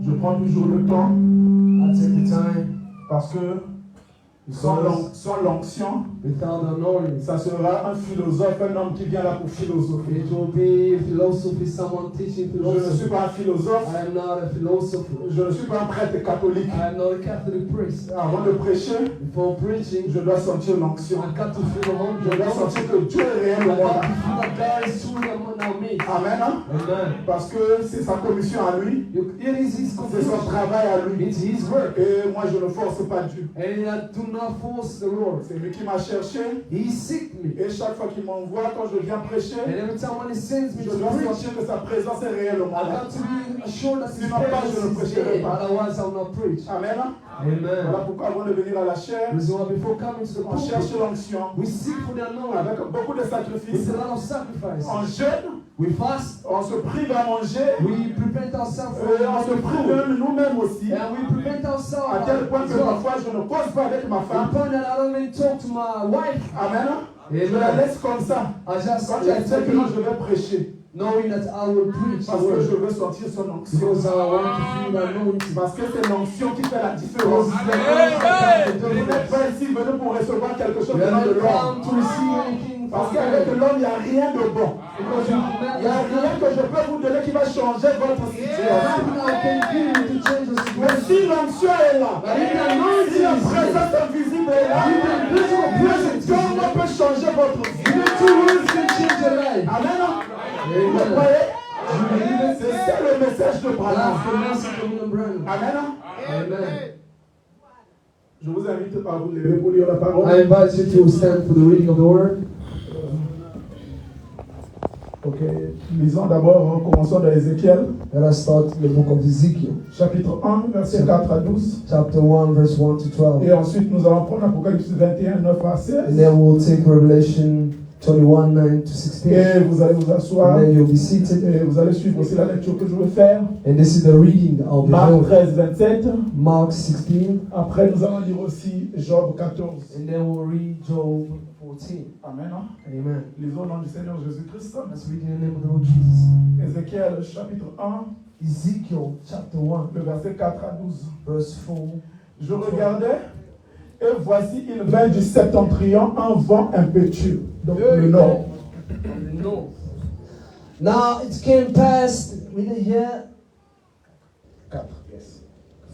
Je prends toujours le temps parce que sans l'onction, ça sera un philosophe, un homme qui vient là pour philosopher. It will be philosophy, someone teaching Je ne philosophy. suis pas un philosophe. I am not a philosopher. Je ne suis pas un prêtre catholique. I am not a Catholic priest. Avant de prêcher, Before preaching, je dois sentir l'onction. I got to feel the Holy Je dois Ghost. sentir que Dieu est réel I au monde. got to feel that God is truly among me. Amen. Amen. Parce que c'est sa commission à lui. It is His C'est son commission. travail à lui. It's His work. Et moi, je ne force pas Dieu. And I do not force the Lord. C'est lui qui m'a cherché. He seek me. Et chaque fois qu'il m'envoie, quand je viens prêcher, And every time when He sends me je to dois preach, sentir que sa présence est réelle au I monde. got to be assured that His Sinon pas, je ne presence is prêcherai there. pas. Otherwise, I will not preach. Amen. Amen. Voilà pourquoi avant de venir à la chair, Reason why before coming to the on cherche pulpit, l'onction. we seek for the anointing. Avec beaucoup de With sacrifices. a lot of sacrifice. On jeûne, We fast. on se prive à manger. We prevent ourselves Et on se from prive food. nous-mêmes aussi. And we prevent ourselves À tel point que as well. parfois je ne cause pas avec ma To the femme. point that I don't even talk to my wife. Amen. Je la laisse comme ça. I just Quand elle sait que non, je vais prêcher. knowing that I will preach the Parce que word. je veux sentir son onction. Because I want to feel that anointing. Parce que c'est l'onction qui fait la différence. Vous n'êtes pas ici venu pour recevoir quelque chose We are venant de not l'homme. come to receive anything Parce from qu'avec God. l'homme, il n'y a rien de bon. Il n'y a rien que je peux vous donner qui va changer votre situation. Nothing I can give you to change the Mais situation. si l'onction est là, si la présence invisible est là, comment on peut changer votre vie? Two words can change your life. Amen. Vous croyez? C'est ça le message de Branham. That's the message of William Branham. Amen. Amen. Je vous invite à vous lever pour lire la parole. I invite you to stand for the reading of the word. Ok, lisons d'abord, commençons dans Ézéchiel, Let us start the book of Ezekiel, chapitre 1, verset 4 à 12. chapter 1, verse 1 to 12. Et ensuite, nous allons prendre Apocalypse 21, 9 à 16. And then we'll take Revelation 21:9-16. Et vous allez vous asseoir. And then you'll be seated. Et vous allez suivre aussi la lecture que je vais faire. And this is the reading of the Marc Lord. 13, 27. Mark 16. Après, nous allons lire aussi Job 14. And then we'll read Job 14. Amen. Amen. Lisons au nom du Seigneur Jésus-Christ. Let's read in the name of the Lord Jesus. Ézéchiel chapitre 1, Ezekiel chapter 1, le verset 4 à 12. verse 4. Je regardais, et voici, il vint du septentrion un vent impétueux, donc le nord. The north. Now it came past with the year 4, yes.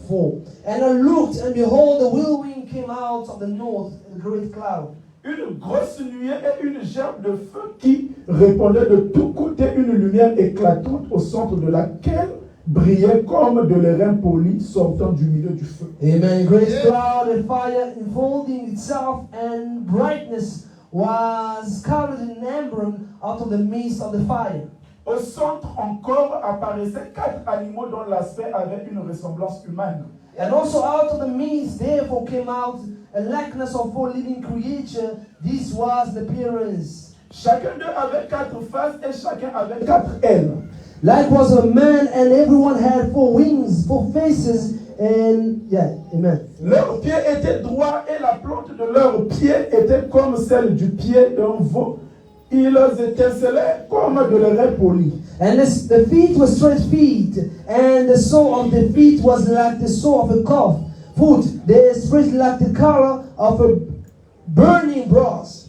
4. And I looked, and behold, the whirlwind came out of the north in a great cloud. Une grosse nuée et une gerbe de feu qui répandait de tous côtés une lumière éclatante au centre de laquelle brillait comme de l'airain poli sortant du milieu du feu. Amen. Great cloud and fire enfolding itself, and brightness was covered in amber out of the midst of the fire. Au centre encore apparaissaient 4 animaux dont l'aspect avait une ressemblance humaine. And also out of the midst therefore came out a likeness of 4 living creatures. This was the appearance. Chacun d'eux avait 4 faces et chacun avait 4 ailes. Like was a man, and everyone had 4 wings, 4 faces, and amen. Leurs pieds étaient droits et la plante de leurs pieds était comme celle du pied d'un veau. Ils étincelaient comme de l'airain poli. And the feet were straight feet, and the sole of the feet was like the sole of a calf foot. They straight like the color of a burning brass.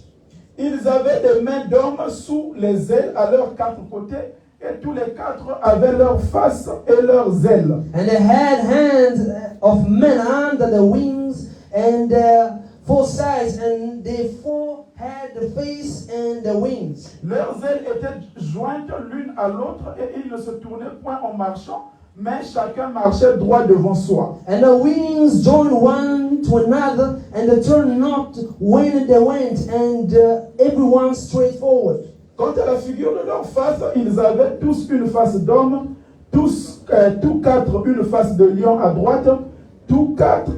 Ils avaient des mains d'hommes sous les ailes à leurs 4 côtés, et tous les 4 avaient leurs faces et leurs ailes. And they had hands of men under the wings, and 4 sides, and they 4 had the face and the wings. Leurs ailes étaient jointes l'une à l'autre, et ils ne se tournaient point en marchant, mais chacun marchait droit devant soi. And the wings joined one to another, and they turned not when they went, and everyone straight forward. Quant à la figure de leur face, ils avaient tous une face d'homme, tous 4 une face de lion à droite, tous quatre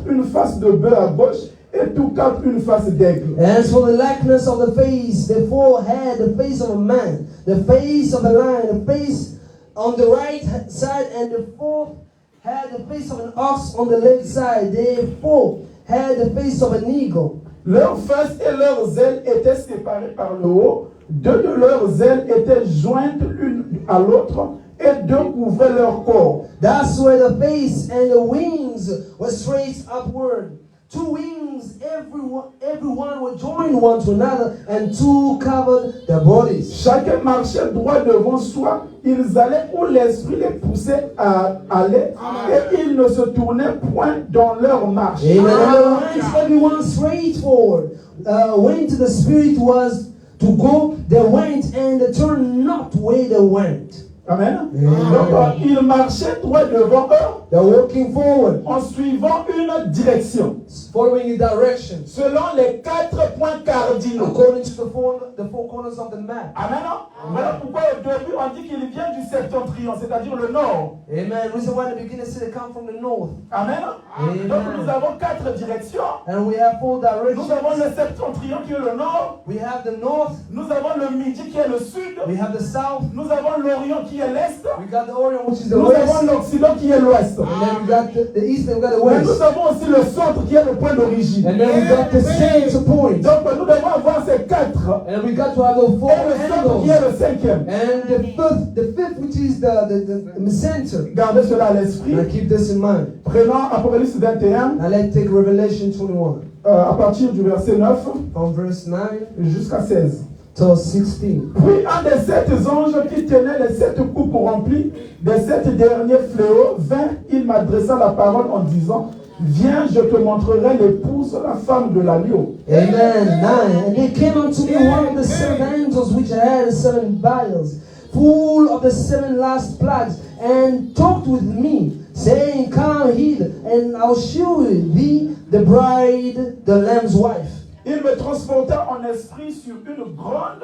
une face de bœuf à gauche, et tous 4 une face d'aigle. As for the likeness of the face, the 4 had the face of a man, the face of a lion, the face on the right side, and the 4th had the face of an ox on the left side. The 4 had the face of an eagle. Leurs faces et leurs ailes étaient séparées par le haut. 2 de leurs ailes étaient jointes l'une à l'autre, et 2 couvraient leur corps. That's where the face and the wings were straight upward. 2 wings, everyone were joined one to another, and 2 covered their bodies. Chacun marchait droit devant soi. Ils allaient où l'esprit les poussait à aller, et ils ne se tournaient point dans leur marche. Amen. Everyone straight forward. When the Spirit was to go, they went, and they turned not where they went. Amen. Donc, ils marchaient droit devant eux. They're walking forward, en suivant une direction. following a direction, Selon les 4 points cardinaux. according to the four corners of the map. Amen. Voilà pourquoi au début on dit qu'il vient du septentrion, c'est-à-dire le nord. Amen. Reason why the beginning said they come from the north. Amen. Amen. Donc nous avons 4 directions. And we have 4 Nous avons directions. le septentrion qui est le nord. We have the north, Nous avons le midi qui est le sud. we have the south, Nous avons l'orient qui est l'est. we got the orient, which is the Nous west, avons l'occident qui est l'ouest. and then we got the east, and we got the Mais nous west. avons aussi le centre qui est le point d'origine. And then we got the center point. Donc nous devons avoir ces 4. And we got to have the 4 Et le centre qui est angles. le 5e. And the fifth, which is the center. Gardez cela à l'esprit. Now keep this in mind. Prenons Apocalypse 21 Now let's take Revelation 21 à partir du verset 9 from verse 9 jusqu'à 16. till 16. Puis un des 7 anges qui tenait les 7 coupes remplies des 7 derniers fléaux vint, il m'adressa la parole en disant: Viens, je te montrerai l'épouse, la femme de l'agneau. Amen. 9. And there came unto me one of the 7 angels which had 7 vials, full of the 7 last plagues, and talked with me, saying, Come hither, and I'll show thee the bride, the Lamb's wife. Il me transporta en esprit sur une grande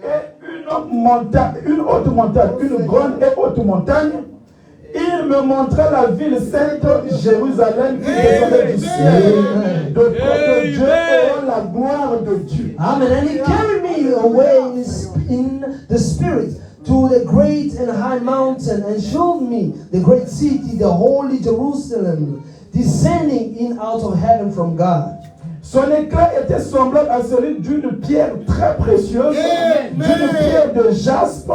et une montagne, une haute montagne, une grande et haute montagne, Il me montrait la ville sainte, Jérusalem, qui descendait du ciel, de près de Dieu, ayant la gloire de Dieu. Amen. And he carried me away in the spirit to the great and high mountain and showed me the great city, the holy Jerusalem, descending in out of heaven from God. Son éclat était semblable à celui d'une pierre très précieuse, d'une pierre de jaspe,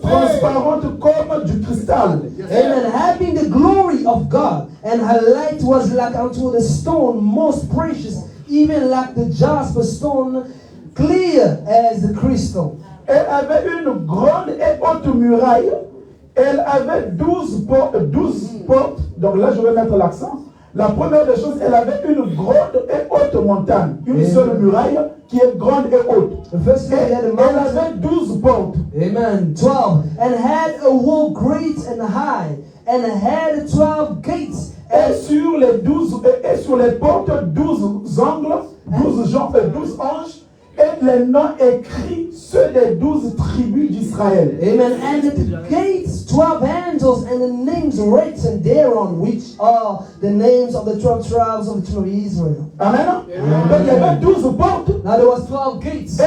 transparente comme du cristal. Amen. Having the glory of God, and her light was like unto the stone most precious, even like the jasper stone, clear as the crystal. Elle avait une grande et haute muraille. Elle avait 12 portes. Donc là, je vais mettre l'accent. La première des choses, elle avait une grande et haute montagne. Une seule muraille qui est grande et haute. Et elle avait 12 portes. Amen. 12. And had a wall great and high, and had 12 gates. Et sur les portes, 12 angles, 12 anges, et les noms écrits, ceux des 12 tribus d'Israël. Amen. And the gates, 12 angels, and the names written thereon, which are the names of the 12 tribes of the children of Israel. Amen. Donc il y avait 12 portes. Now there was 12 gates. Et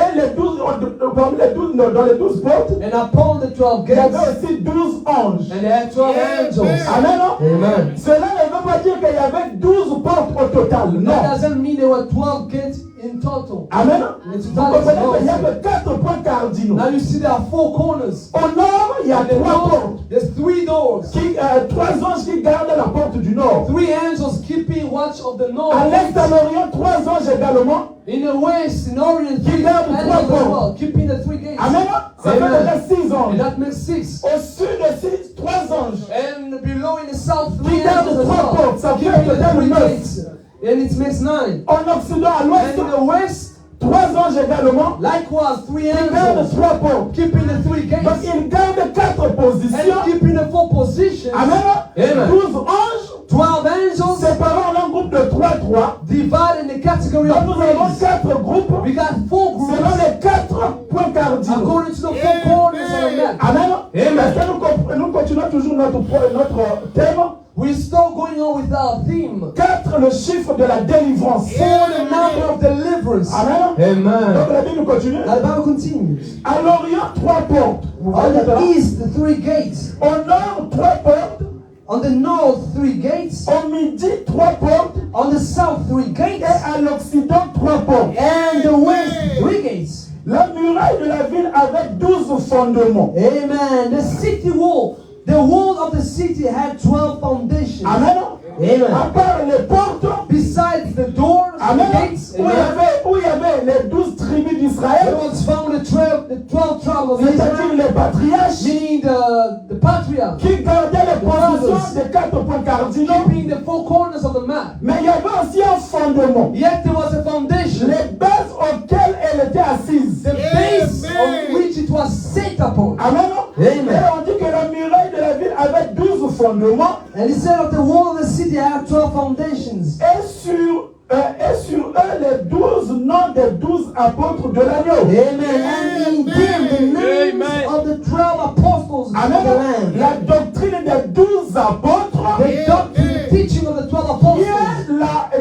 parmi les 12, dans les 12 portes, And upon the 12 il y gates, avait aussi 12 anges. and they had 12 angels. Amen. Amen. Cela ne veut pas dire qu'il y avait 12 portes au total. Non. That doesn't mean there were 12 gates in total. Amen. It's Vous comprenez qu'il y total. avait 4 points cardinaux. Now you see there are 4 corners. Au nord, il y a And the 3 north, portes. there's 3 doors. 3 anges qui gardent la porte du nord. 3 angels keeping watch of the À north. l'est, à l'orient, 3 anges également. In the west, in orient, 3 garde angels trois as portes. well, keeping the 3 gates. Amen. Ça fait Amen. déjà 6 And anges. that makes 6. Au sud de 6, 3 anges. And below in the south, 3 Qui garde angels as trois well, portes. Ça fait keeping the peut-être 3 neuf. gates. And it makes 9. En occident, à And l'ouest, in the west, 3 anges également. likewise 3 Qui gardent angels, 3 portes. keeping the 3 Donc gates. ils gardent 4 positions. And keeping the 4 positions. Amen. Amen. 12 anges 12 angels séparés en un groupe de 3-3. divided in the category Donc of nous avons things. 4 groupes We got 4 selon groups les 4 points cardinaux. according to the 4 corners of the map. Amen. Amen. Est-ce que nous continuons toujours notre thème? We still going on with our theme 4, le chiffre de la délivrance. for the number of deliverance. Amen. Amen. Donc la Bible continue. Now the Bible continues. À l'orient, 3 portes. Vous On voyez the là? east, the 3 gates. Au nord, 3 portes. On the north, 3 gates. Au midi, 3 portes. On the south, 3 Et gates. à l'occident, 3 portes. And the west, 3 gates. La muraille de la ville avait 12 fondements. Amen. The city wall, the wall of the city had 12 foundations. Amen. Amen. À part les portes, Besides the doors, Amen. the gates, Où il y avait les 12 tribus there d'Israël, was found the 12 tribes of c'est-à-dire Israel, les patriarches, meaning the patriarchs, qui gardaient les positions des 4 points cardinaux. keeping the 4 corners of the map. Mais il y avait aussi un fondement, Yet there was a foundation, les bases auxquelles elle était assise. the base on which it was set upon. Amen. Amen. Et on dit que la muraille de la ville avait 12 fondements. And he said of the wall of the city had 12 foundations. Et sur eux les 12 noms des 12 apôtres de l'agneau. Amen. And in them the names of the 12 apostles of the Amen. Lamb. La doctrine des 12 apôtres The doctrine, the teaching of the 12 apostles,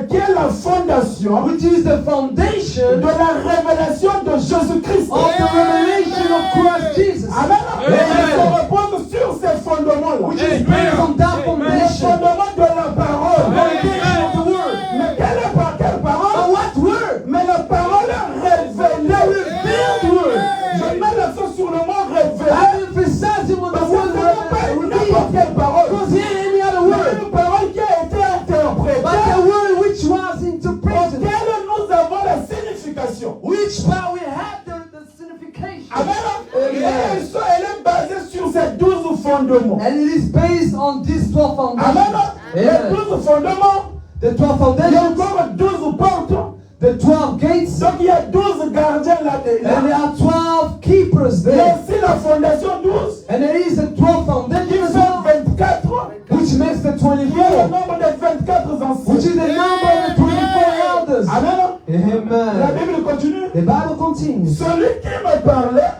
qui est la fondation which is the foundation de la révélation de Jésus-Christ. of the revelation of Christ Jesus. Amen. Et Amen. elle se repose sur ces fondements-là. Which is based on that Les foundation. fondements de la parole. Foundation of the word. Mais quelle But parole? what word? Mais la parole révélée. Revealed word. Je mets l'accent sur le mot révélé. I emphasize it with the Parce que word ce n'est pas n'importe revealed. quelle parole. Because here any other Mais word, une parole qui a été interprétée, but the word which was interpreted, auquel nous avons la signification. which part we have the signification. Amen. Et elle est basée sur ces 12 fondements. And it is based on these 12 Amen. foundations. Les Amen. 12 fondements. The 12 Il y a foundations, encore 12 portes. the 12 gates, Donc il y a 12 gardiens là. and there are 12 keepers Il y a there. aussi la fondation 12 And there is the 12 qui foundations as fait well, 24. which makes the Il y a le 24, nombre des 24 which is anciens. the number of the 24 elders. Amen. La Amen. Bible continue. The Bible continues. Celui qui me parlait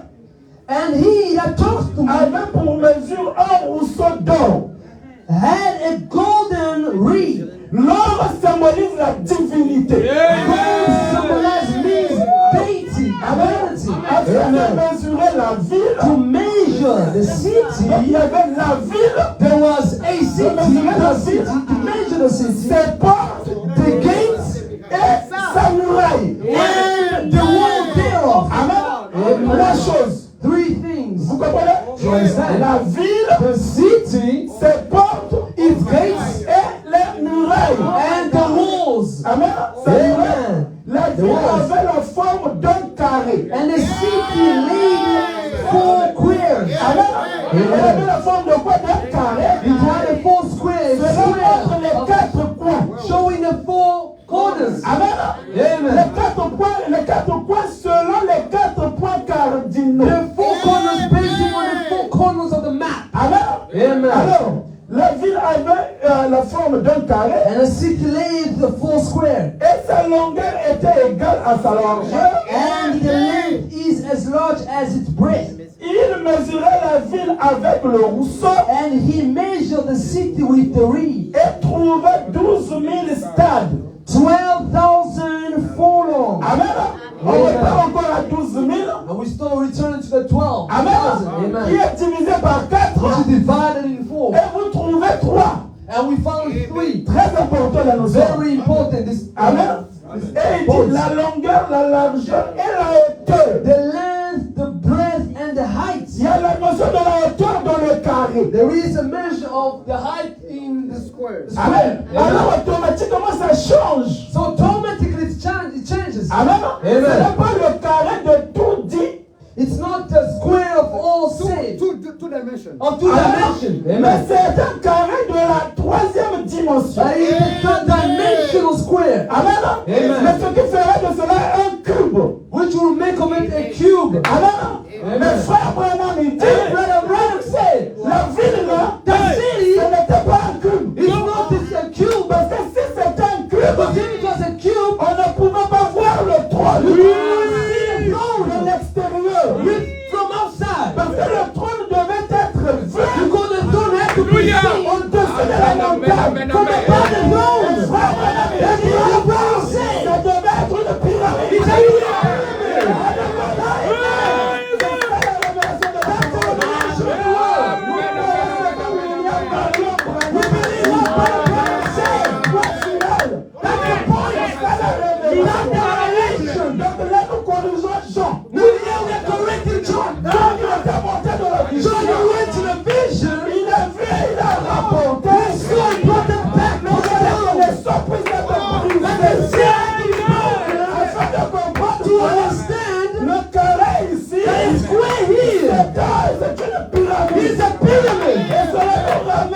And he that talks to me avait pour mesure un rousseau d'or. had a golden reed. L'or symbolise la divinité. Gold symbolizes means deity, divinity. Afin de mesurer la ville, To measure the city, il y avait la ville, there was a city, to measure the city, ses portes, the gates, et sa muraille. and the wall thereof. Amen. La chose. Three things. Vous comprenez? You understand? La ville, The city, ses portes, its gates, et les murailles. and the walls. Amen. Sa muraille. Amen. La ville avait la forme d'un carré. And the city laid 4 squares. Amen. Elle avait la forme de quoi? D'un carré. It had a 4 squares, Cela montre les quatre coins. showing the 4 corners. Amen. Amen. Les quatre coins selon les 4 points cardinaux. The 4 corners basing on the 4 corners of the map. Amen. Amen. Alors, la ville avait la forme d'un carré And the city laid the 4 square. et sa longueur était égale à sa largeur. And the length is as large as its breadth. Il mesurait la ville avec le rousseau And he measured the city with the reed. et trouvait 12 000 stades. 12,000 furlongs. Amen. On n'est pas encore à 12 000. And we still returning to the 12,000. Amen. Qui Amen. est divisé par 4. Which is divided in 4. Et vous trouvez 3. And we found 3. Très important la notion. Very important. This Amen. Et il dit la longueur, la largeur et la hauteur. the length, the breadth, and the height. Il y a la notion de la hauteur dans le carré. There is a measure of the height in the square. Amen. Alors automatiquement ça change. So automatically it changes. Amen. Ce Amen. n'est pas le carré de tout dit. It's not the square of all said. Two dimensions. Of 2 dimensions. Mais Amen. c'est un carré de la 3e dimension. That is the 3-dimensional square. Amen. Amen. Mais ce qui ferait de cela un cube. Which will make of it a cube. Amen. Mais frère Branham il dit, Brother Branham said, la ville là, the city ce n'était pas un cube. is not a cube. Parce que si c'était un cube, Because if it was a cube, on ne pouvait pas voir le trône. you would see the throne De l'extérieur. from outside. Parce que le trône devait être vu Because the throne had to be seen au-dessus de la montagne. from above the throne. Frère Branham il That's dit, what the Bible said. ça devait être une pyramide. It's a pyramid.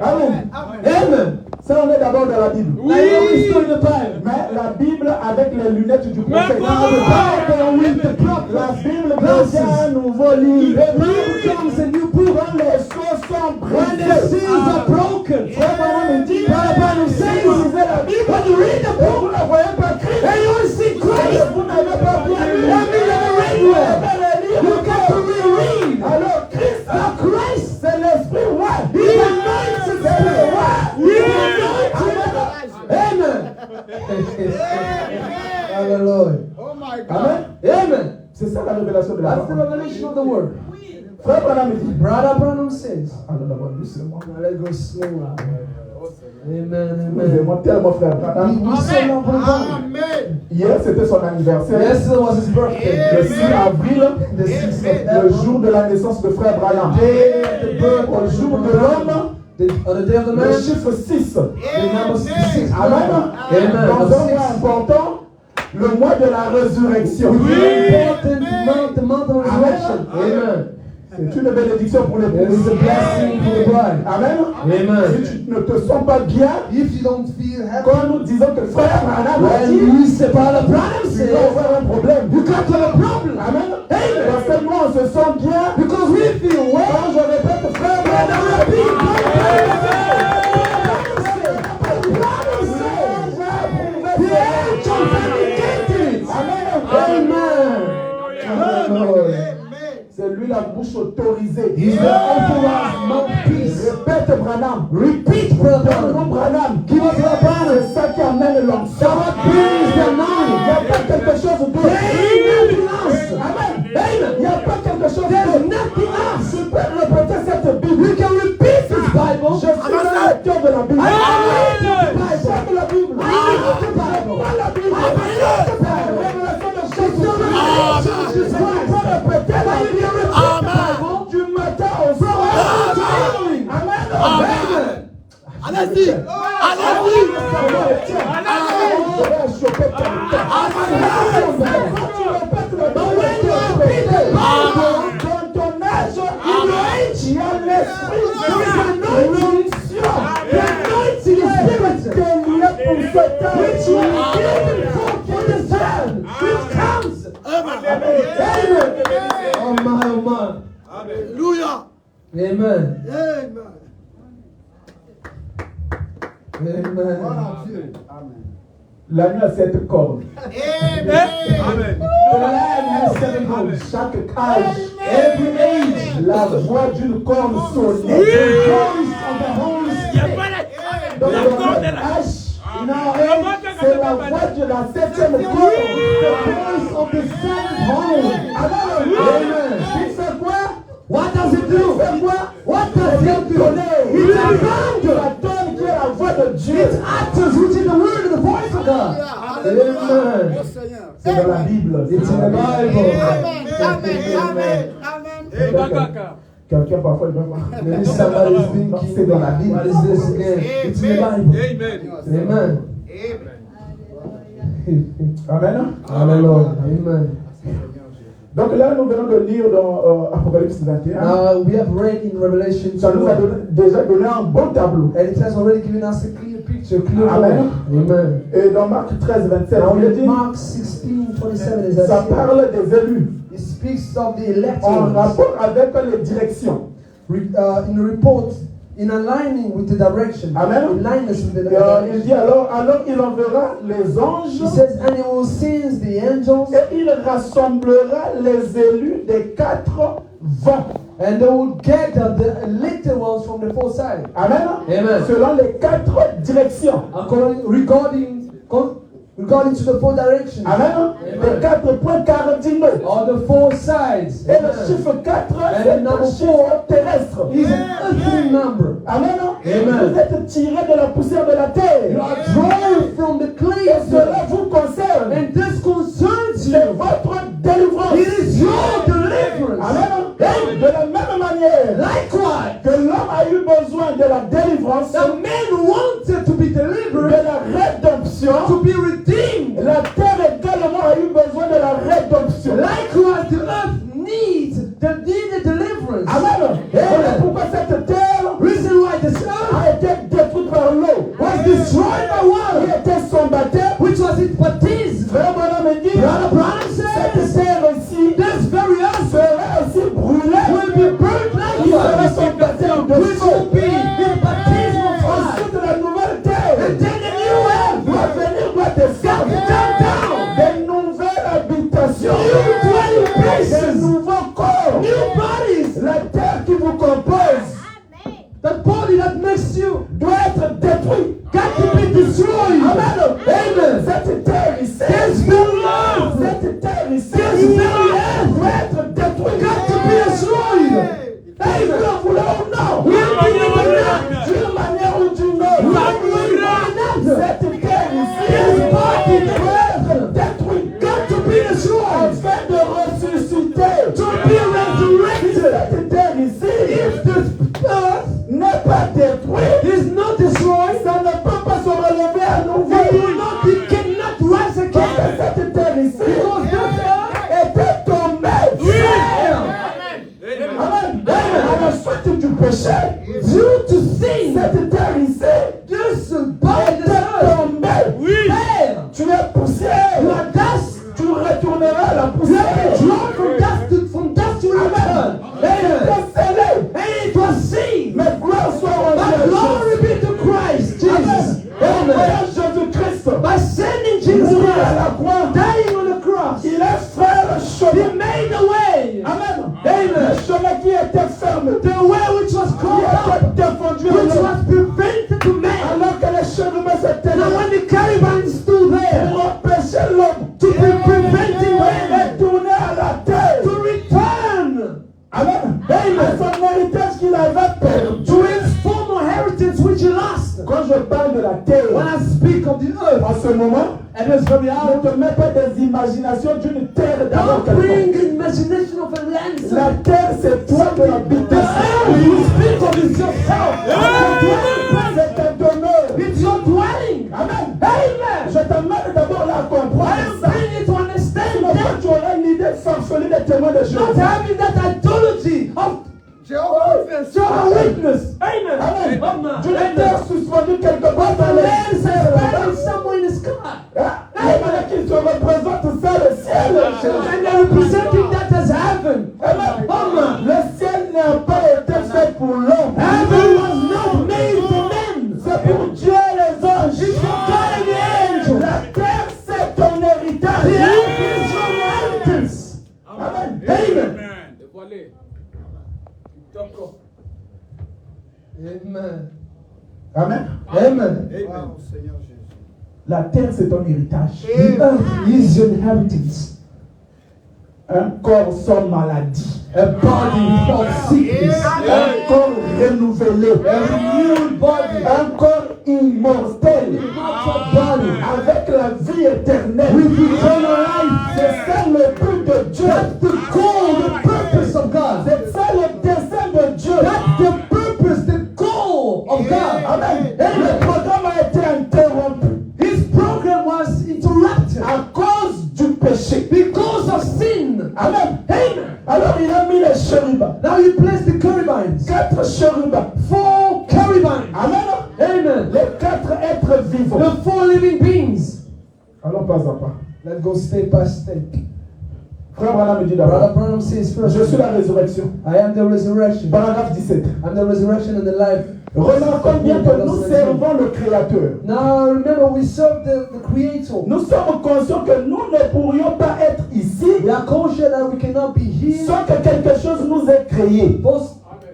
Amen. Amen. Ça, on est d'abord dans la Bible. Now you know we still in the Bible. Mais la Bible avec les lunettes du prophète. Now the Bible with the La prophet. Bible devient un nouveau livre. The Bible becomes a new book. Quand les choses sont When the brisées. seals are broken. Frère Branham me dit, Brother Branham says, vous lisez la Bible, when you read the et book, vous ne voyez pas Christ. and you will see Christ, Vous n'avez pas bien lu. that means you never read well. You got to reread. Alors Christ, Now Christ, c'est l'esprit ouais. He's anointed C'est le spirit. ouais. He's anointed. Amen. Hallelujah. Oh my God. Amen. Amen. C'est ça la révélation de la That's the parole. revelation of the word. Frère Branham me dit, Brother Branham says, alors d'abord doucement. now let's go slower. Amen, Nous amen. aimons tellement frère Branham. We so love the Lord. Amen. Hier c'était son anniversaire. Yesterday was his birthday. Le 6 avril, The 6th of le April. jour de la naissance de frère Branham. Day of the birth Au of jour de l'homme, the day of the le man. chiffre 6. The number 6. Amen. Amen. Dans un mois important, le mois de la résurrection. Important month, the month of resurrection. Amen. C'est une bénédiction pour les It is a blessing for the bride. Amen. Amen. Si tu ne te sens pas bien, If you don't feel happy, quand nous disons que frère Branham a dit, when we say Brother Branham tu vas says, avoir un problème. you got to have a problem. Amen. Parce que nous, on se sent bien. Because we feel well. Quand je répète frère When I Branham, repeat, la bouche autorisée. He's the authorized mouthpiece. Répète, Branham. Repeat, brother. Donne-nous, Branham. Give us the banner. C'est ça qui amène l'onction. So what brings the Il n'y a anointing? pas quelque chose d'autre. There ain't nothing else. Amen. Amen. Il n'y a pas quelque chose There's d'autre. nothing else. Tu peux répéter cette Bible. We can repeat this Bible. Je suis le lecteur de la Bible. I read the Bible. J'aime la Bible. I read the Bible. Pas la Bible. I read the Bible. Révélation de It's choses. the revelation of Jesus Tu Christ. peux répéter la But if you Bible. repeat the Bible, Du matin au from soir. morning to evening, Amen. Amen. Allez-y. Allez-y. But when you repeat the Bible, Dans ton âge, in your age, il y a l'esprit there is anointing. The anointing is spirit, which you are given for this time, which comes. Amen. Oh my, oh my. Alléluia. Amen. Amen. Amen. L'agneau a 7 cornes. Amen. The lion has 7 horns. Chaque âge, every age, la voix d'une corne sonne. Every voice of the Holy Il y a Spirit. pas la- Donc, la dans corde notre est là. âge, c'est la voix de la 7e The corne. voice of the seventh horn. Amen. Il fait quoi? What does it do? Il fait quoi? What does it do? Il It's a thunder. la tonne qui est la voix de Dieu. It acts which is the word of the voice of God. Amen. C'est dans la Bible. It's in the Bible. Eh, Bakaka. Quelqu'un parfois il va voir. Maybe somebody is thinking, C'est dans la Bible. what is this again? It's in the Bible. Amen. Amen. Amen. Hallelujah. Amen. Donc là, nous venons de lire dans Apocalypse 21. We have read in Revelation Ça nous a 21, déjà donné un bon tableau. and it has already given us a clear picture, clear Amen. view. Amen. Et dans Marc 13, 27, Now il est in dit, Mark 16:27 is ça that parle des élus it speaks of the en electors rapport avec les directions. in report, in aligning with the direction, Amen. in alignment with the Il direction. dit alors il enverra les anges He says, and he will send the angels, et il rassemblera les élus des 4 vents. and they will gather the elected ones from the four sides. Amen. Amen. Selon les 4 directions. Regarding to the four directions, Amen. Les 4 points cardinaux. or the four sides. Et le Amen. chiffre 4, And c'est un number chiffre terrestre. Is an earthly number. Amen. Amen. Vous êtes tirés de la poussière de la You terre. are drawn from the clay Et of the cela vous concerne. and this concerns C'est you. votre délivrance. It is your deliverance. Amen. Et de la même manière Likewise, que l'homme a eu besoin de la délivrance, the man wanted to be de delivered, la rédemption, to be redeemed. la terre également a eu besoin de la rédemption. Likewise, the earth needs the needed deliverance. Amen. Et voilà pourquoi cette terre Reason why this earth a été détruite par l'eau. was destroyed by Qui water, était son baptême. which was its baptism. Frère Branham me dit, Brother Branham cette says, terre aussi this very earth sera aussi brûlée. will be burnt Qui sera likewise, son baptême de which feu. will be the baptism of fire. Ensuite, la nouvelle terre And then the new earth doit venir, doit descendre. down. Des nouvelles habitations. New dwelling Des places, nouveaux corps. new bodies. La terre qui vous compose That body that makes you doit être détruite. got to be destroyed. Amen. Amen. Cette terre ici, This very earth cette terre ici, This very earth doit être détruite. got to be destroyed. Hey, vous le voulez ou non? D'une manière ou d'une autre. Cette terre ici, This body doit être détruite. got to be destroyed. Afin de ressusciter. To be resurrected. Cette terre ici, If this earth n'est pas détruite, is not destroyed, ça ne peut pas se relever à nouveau. it cannot rise Parce que again. cette terre ici Because this earth était tombée. fell Amen. À la suite du péché, due to sin. cette terre ici This body, this était earth, tombée. fell. Tu es poussière. You are dust. Tu retourneras à la You poussière. are drawn from dust to return. Et Amen. était scellé. And it was seen. Mais gloire soit rendue But à glory be to Christ, Jesus. Amen. Amen. Jésus-Christ. By sending Jesus Mourir à la Christ, croix. dying on the cross, Il a fait le He chemin. made a way. Amen. Amen. Le était fermé, the way which was qui closed up, était défendu, which was prevented to man. alors que les chérubins s'étaient Now là when the cherubim stood there pour empêcher l'homme to be preventing de man retourner à la terre. to return Amen. À son héritage qu'il avait perdu. to his former heritage which he lost. Quand je parle de la terre, When I speak of the earth, en ce moment, at this very ne hour, te mets pas des imaginations d'une terre d'abord don't bring quelconque. imagination of a land. La terre, c'est toi de The l'habiter. earth you speak of is yourself. C'est ta demeure. It's your dwelling. Amen. Amen. Je t'amène d'abord là à I comprendre am ça. bringing you to understand Sinon, that quand tu auras une idée farfelue des témoins de not Jéhovah. having that idolatry of Jehovah Witness. Amen. Amen. Amen. D'une terre suspendue quelque part dans The le land is ciel. suspended somewhere in the sky. Les maladies se représentent ça, le ciel. And they're representing that as heaven. Amen. Amen. Le ciel n'a pas été fait pour l'homme. Heaven was not made for men. C'est pour Dieu et les anges. It's for God and the angels. La terre, c'est ton héritage. The earth is your inheritance. Amen. Amen. Dévoilé. Amen. Amen. Amen. La terre, c'est ton héritage. The earth is your inheritance. Un corps sans maladie. A body without sickness. Un corps renouvelé. A renewed body. Un corps immortel. Immortal body. Avec la vie éternelle. With eternal life. C'est ça le but de Dieu. That's the goal, the purpose of God. C'est ça le dessein de Dieu. That's the purpose, the goal of God. Amen. Le programme a été interrompu His program was interrupted à cause du péché. because of sin. Amen. Amen. Alors il a mis les chérubins. Now you place the cherubims. 4 chérubins. 4 cherubims. Amen. Amen. Les 4 êtres vivants. The 4 living beings. Allons pas à pas. Let's go step by step. Frère Branham me dit Brother d'abord. Branham says first, Je suis la résurrection. I am the resurrection. Paragraphe 17. I'm the resurrection and the life. Remarquons bien que nous servons le Créateur. Now remember, we serve the Creator. Nous sommes conscients que nous ne pourrions pas être ici We are conscious that we cannot be here sans que quelque chose nous ait créé.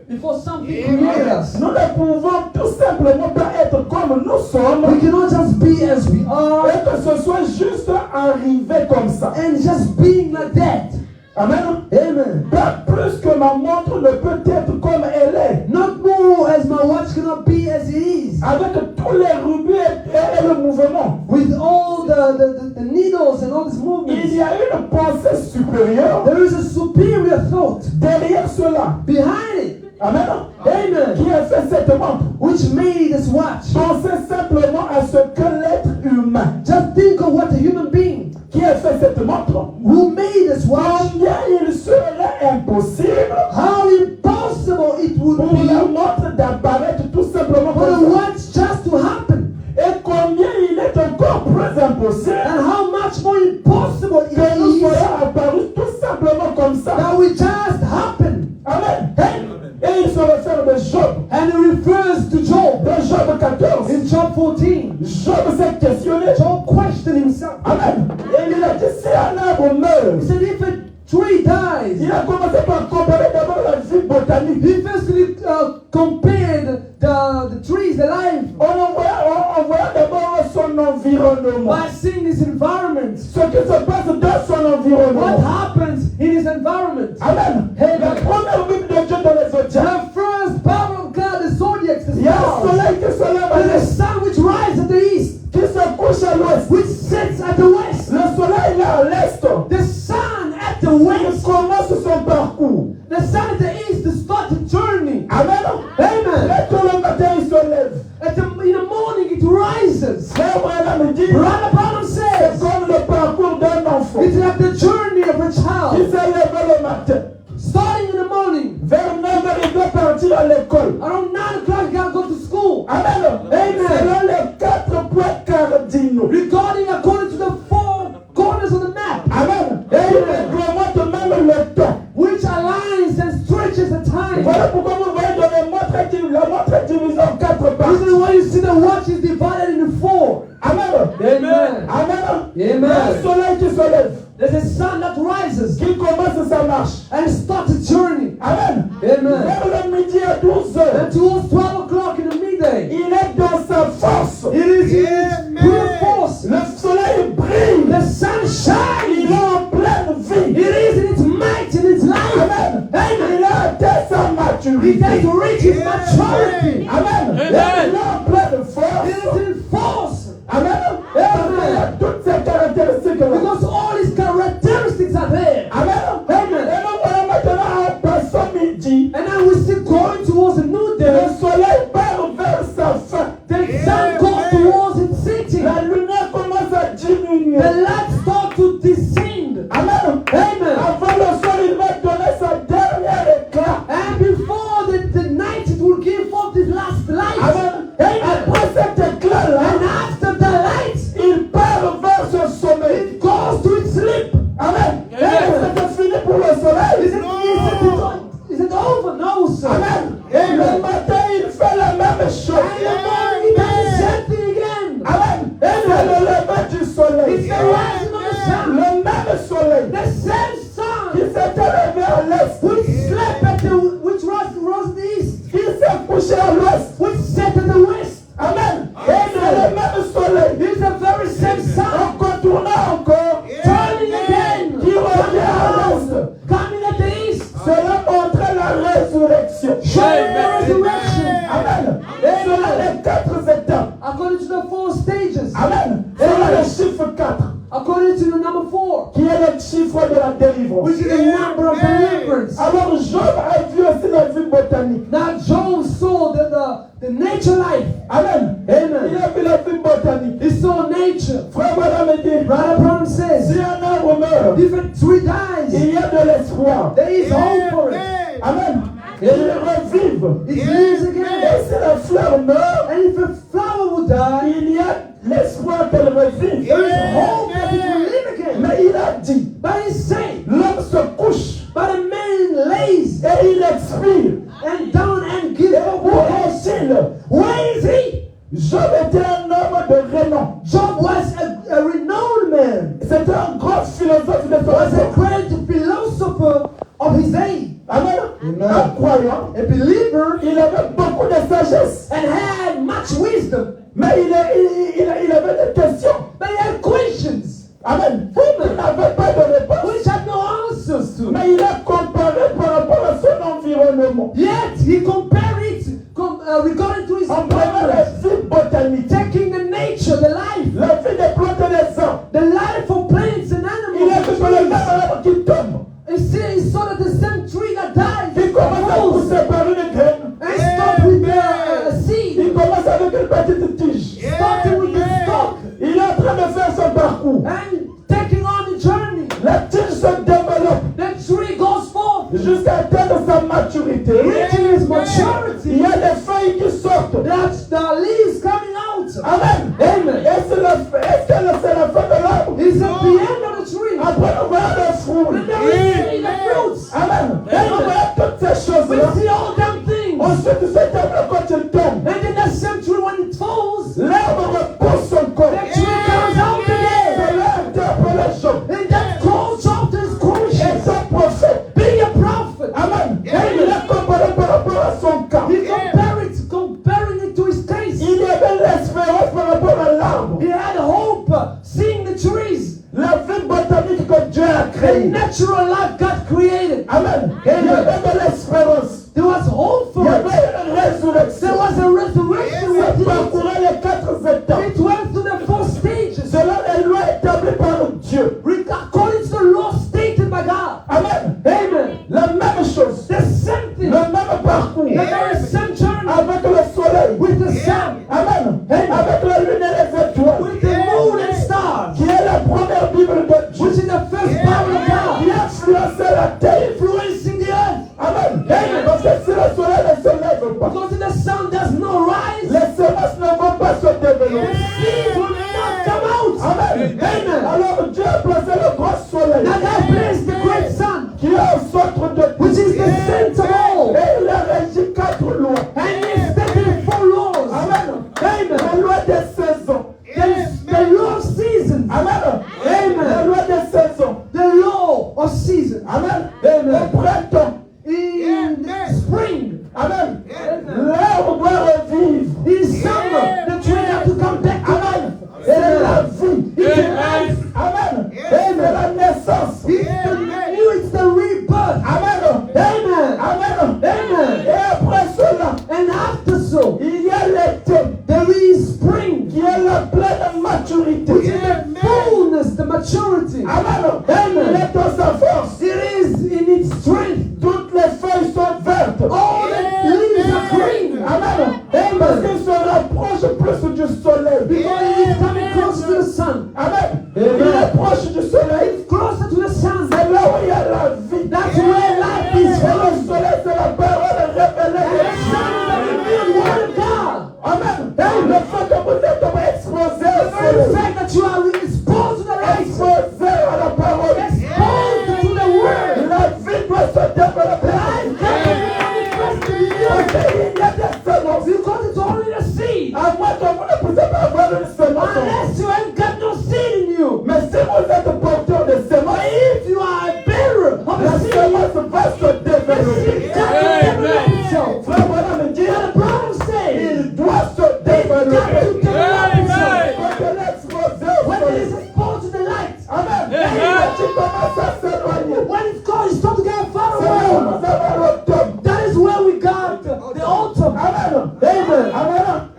before something created us. Nous ne pouvons tout simplement pas être comme nous sommes We cannot just be as we are et que ce soit juste arrivé comme ça. and just being like that. Amen. Amen. Pas plus que ma montre ne peut être comme elle est. Not more as my watch cannot be as it is. Avec tous les rubis et le mouvement. With all the needles and all these Il movements. y a une pensée supérieure There is a superior thought derrière cela. behind it. Amen. Amen. Qui a fait cette montre? Which made this watch. Pensez simplement à ce que l'être humain Just think of what a human being qui a fait cette montre, who made this watch, combien il serait impossible how impossible it would pour be la montre d'apparaître tout simplement for the comme ça. watch just to happen. Et combien il est encore plus impossible And how much more impossible it que nous is soyons apparus tout simplement comme ça. that we just happen. Amen. Et il se réfère de Job. And it refers to Job. Dans Job 14. In Job 14, Job s'est questionné. Job questioned himself. Amen. Et il a dit si un arbre He meurt, said, if a tree dies, il a commencé par comparer d'abord la vie botanique. he firstly compared the trees, the life, On voit d'abord son environnement. by seeing his environment. Ce qui se passe dans son What environnement. happens in his environment? Amen. La première Bible de Dieu dans les zodiacs. The first power of God, the zodiacs, the Il y a un stars, soleil qui se lève à and the l'est, sun which rises at the east, qui se couche à l'ouest. which sets at the west. Le soleil là à l'est, The sun at the il west, commence son parcours. the sun at the east to start the journey. Amen. Amen. Et tout le matin il se lève. In the morning it rises. Frère Branham dit, Brother Branham c'est says, comme le parcours d'un enfant. it's like the journey of a Il child. s'est levé le matin. Starting in the morning, Vers 9h, il doit partir à l'école. around 9 o'clock you gotta go to school. Amen. Amen. Selon les 4 points cardinaux. Regarding according to the 4 corners of the map, Amen. Et il remonte même le temps. which aligns and stretches the time. Voilà pourquoi vous voyez dans les montres, la montre est divisée en 4 This parties. is why you see the watch is divided into 4. Amen. Amen. Amen. Il y a un Amen. soleil qui se lève, There's a sun that rises qui commence sa marche. and starts a journey. Amen. Amen. vers le midi à 12h, and towards 12 o'clock in the midday, il est dans sa force. it is in its pure force. Le soleil brille. The sun Il shines. est en pleine vie. It is in its might, in its life. Amen. Amen. Il a atteint sa It maturité. has reached its maturity. Amen. Amen. Il est en pleine It force. is in force. Amen. Il a toutes ces caractéristiques-là. Because all its characteristics are there. Amen. Amen. Et nous voyons maintenant en passant midi, And now we're still going towards the new day. le soleil part vers sa fin. The sun goes towards its setting. La lumière commence à diminuer. The light starts to descend. Amen. Amen. Avant le soir, il va donner sa dernière éclat. And before the night, it will give forth its last light. Amen. Amen. Après cet éclat-là, And after the light, il part vers ce sommeil. it goes to its sleep. Amen. Amen. C'est fini pour le soleil. Is it over? No, sir. Amen. Et le matin, il fait la même chose. And in the morning, it does the same thing again. Amen. C'est le lever du soleil. It's the rising of the sun. Le même soleil The same qui sun s'était levé à l'est, which slept at which rose the east, qui s'est couché à l'ouest. which set at the west. Amen. Et c'est le même soleil It's the very same sun en contournant encore, turning again, qui revient à l'est. coming at the east, Cela montrait la résurrection. showing the resurrection. Amen. Et cela les 4 étapes. According to the 4 stages, Amen. Cela le chiffre 4, according to the number 4, qui est le chiffre de la délivrance. which is the number of deliverance. Alors Job a vu aussi la vie botanique. Now Job saw the nature life. Amen. Amen. Il a vu la vie botanique. He saw nature. Frère Madame me dit, Brother Brown says, si un arbre meurt, if a tree dies, il y a de l'espoir. there is hope for it. Amen. Et il revive. It lives Et again. si la fleur meurt, And if a flower would die, il y a l'espoir qu'elle revive. there is hope that it will live again. Mais il a dit, But he said, l'homme se couche but a man lays et il expire. and down and gives Et up. où est-il? Where is he? Job était un homme de renom. Job was a renowned man. C'était un grand philosophe de son Was a époque. great philosopher of his day. Amen. Amen. Un croyant. A believer Il avait beaucoup de sagesse. and had much wisdom. Mais il avait des questions. But he had questions Amen. Il n'avait pas de réponse. which had no answers to. Mais il a comparé par rapport à son environnement. Yet he compared it regarding to his En prenant la environment, vie botanique, taking the nature, the life, la vie des plantes et des arbres. the life of plants and Il a vu que le même animals. arbre qui tombe, He saw that the same tree that dies qui commence à falls pousser par une graine. and start with a seed, Il commence avec une petite tige. starting with the stalk Il est en train de faire son parcours. and taking on the journey. La tige se développe The tree goes forth, jusqu'à atteindre sa maturité. reaching its Il maturity. y a des feuilles qui sortent. That's the leaves coming out. Amen. Amen. Est-ce que c'est la fin de l'arbre? It's at the end of the tree. Après, nous voyons les fruits. And there is the fruits. Amen. Et nous voyons toutes ces We choses-là. see all them things. Ensuite, cet arbre, quand il tombe, And then that same tree, when it falls, l'arbre repousse encore. that tree comes out again. Cela interpelle Job. And that calls out this Et question. son prophète. Be a prophet. Amen. Et il a comparé par rapport à son cas. He comparing it to his case. Il y avait l'espérance par rapport à l'arbre. He had hope seeing the trees. La vie botanique que Dieu a The créée. natural life God created. Amen. Il y avait de l'espérance. There was hope Il for y it. avait une résurrection. There was a resurrection Ça with it. parcourait les 4 étapes. It went through the 4 stages. Selon les lois établies par Dieu. According to the law stated by God. Amen. Amen. La même chose. The same thing. Le même parcours. The very same journey Avec le soleil. with the sun, Amen. Avec la lune et les étoiles. with the moon and stars, Qui est la première Bible de Dieu. which is the first power of Qui God, a influencé la terre. influencing the earth. Amen. Parce que si le soleil ne se lève pas, Because if the sun does not rise, les semences ne vont pas se the développer. seeds will not come out. Amen. Amen. Alors Dieu a placé le grand soleil Now God placed the great sun, qui est au centre de tout. which is the center of all, Et il a régi 4 lois. and He established 4 laws. Amen. Amen. La loi des saisons. The law of seasons. Amen. Amen. La loi des saisons. The law of seasons. Amen. Amen. Au printemps, In spring that you are exposed to the light, exposé à la parole. exposed to the word. La vie doit se développer. Life can be manifested in you. Parce qu'il y a des semences. Because it's only the seed. À moins que vous ne puissiez pas avoir une semence. Unless you ain't got no seed in you. Mais si vous êtes porteur de But semences, if you are a bearer of la a seed, semence va se the développer. seed got to develop itself. Frère, voilà me dire, And the Bible says, il doit se it's got to développer. develop itself. Parce que l'exposé au When it soleil. is exposed to the light, Amen. Quand tu commences à s'éloigner, when it's called, it's starts to get far c'est là où away. vous avez l'automne. That is where we got the autumn. Amen. Amen.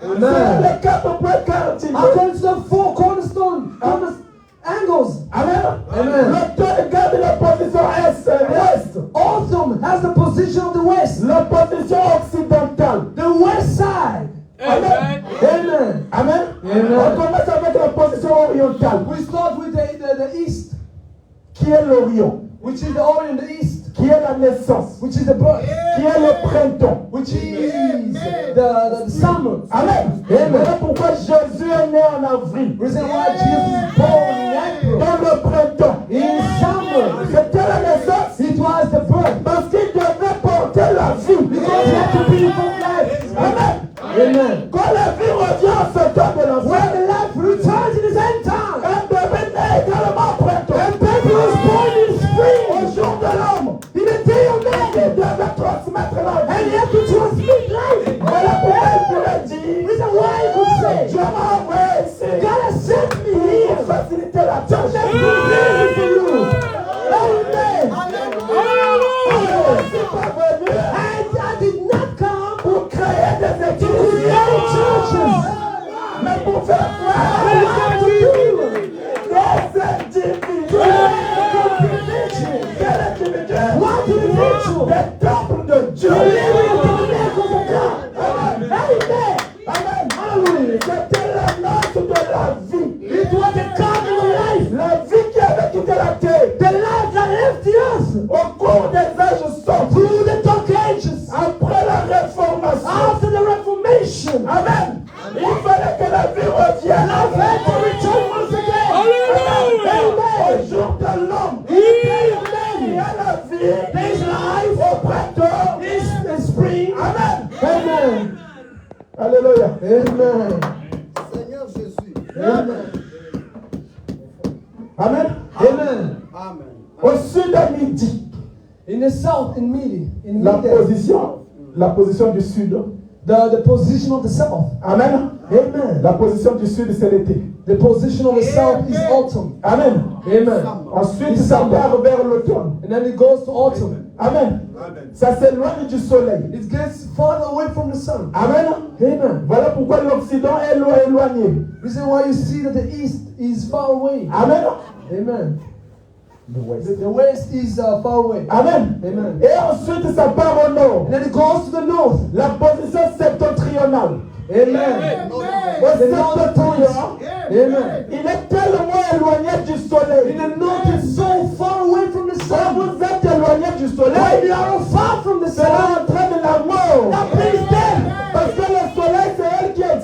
Amen. C'est les 4 points cardinaux. According to the four cornerstone angles. Amen. Amen. L'automne garde la position est-ouest. Autumn has the position of the west, La position occidentale. the west side. Amen. Amen. Amen. Amen. On commence avec la position orientale, We start with the east, qui est l'Orient, which is the Orient, the east, qui est la naissance, which is the birth, qui est le printemps. which is the summer. Amen. Voilà pourquoi Jésus est né en avril. Reason why Jesus is born in April. Dans le printemps. In summer, C'était la naissance it was the birth. parce qu'il devait porter la vie. Because he had to be from life. Amen. Amen. Quand la vie revient en ce temps de la When fin, the life returns in his end time, un bébé naît également au printemps. a baby was born in spring. Au jour de l'homme, In the day of il man, devait transmettre la and he vie. had to transmit life. Voilà pourquoi il pourrait dire, Reason why he could Dieu say, m'a envoyé ici God has sent me pour here faciliter la to tâche. make it easy for you. Amen. Je ne suis pas venu And I did not come pour créer des to églises, create churches. mais pour faire I croire want to do des individus. Quel individu? What individual? Des temples de Dieu. to live in the tabernacles of God. Amen. Amen. Hallelujah. C'était l'annonce de la vie. It was the coming of life. La vie qui avait quitté la terre The life that left the earth au cours des âges sombres, through the dark ages. après la réformation. After the Reformation, Amen. Il fallait que la vie revienne. life had to return once again. Au jour de l'homme, In the day of il y man, a la vie. there is life. Au printemps. Is spring. Amen. Amen. Alléluia. Amen. Seigneur Jésus. Amen. Amen. Amen. Amen. Au sud à midi, In the south, in la midday, position du sud. the position of the south. Amen. Amen. La position du sud, c'est l'été. The position of the south is autumn. Amen. Amen. Ensuite, ça part vers l'automne. And then it goes to autumn. Amen. Amen. Ça s'éloigne du soleil. It gets farther away from the sun. Amen. Amen. Voilà pourquoi l'Occident est éloigné. Reason why you see that the east is far away. Amen. Amen. L'ouest. The west is far away. Amen. Amen. Et ensuite, ça part au nord. And then it goes to the north. La position septentrionale. Amen. Au The northern point. septentrion, Amen. il est tellement éloigné du soleil. In the north, it's so far away from the Quand sun. vous êtes éloigné du When soleil, you are far from the cela sun, entraîne la mort. that brings death. Parce que le soleil, c'est elle qui est,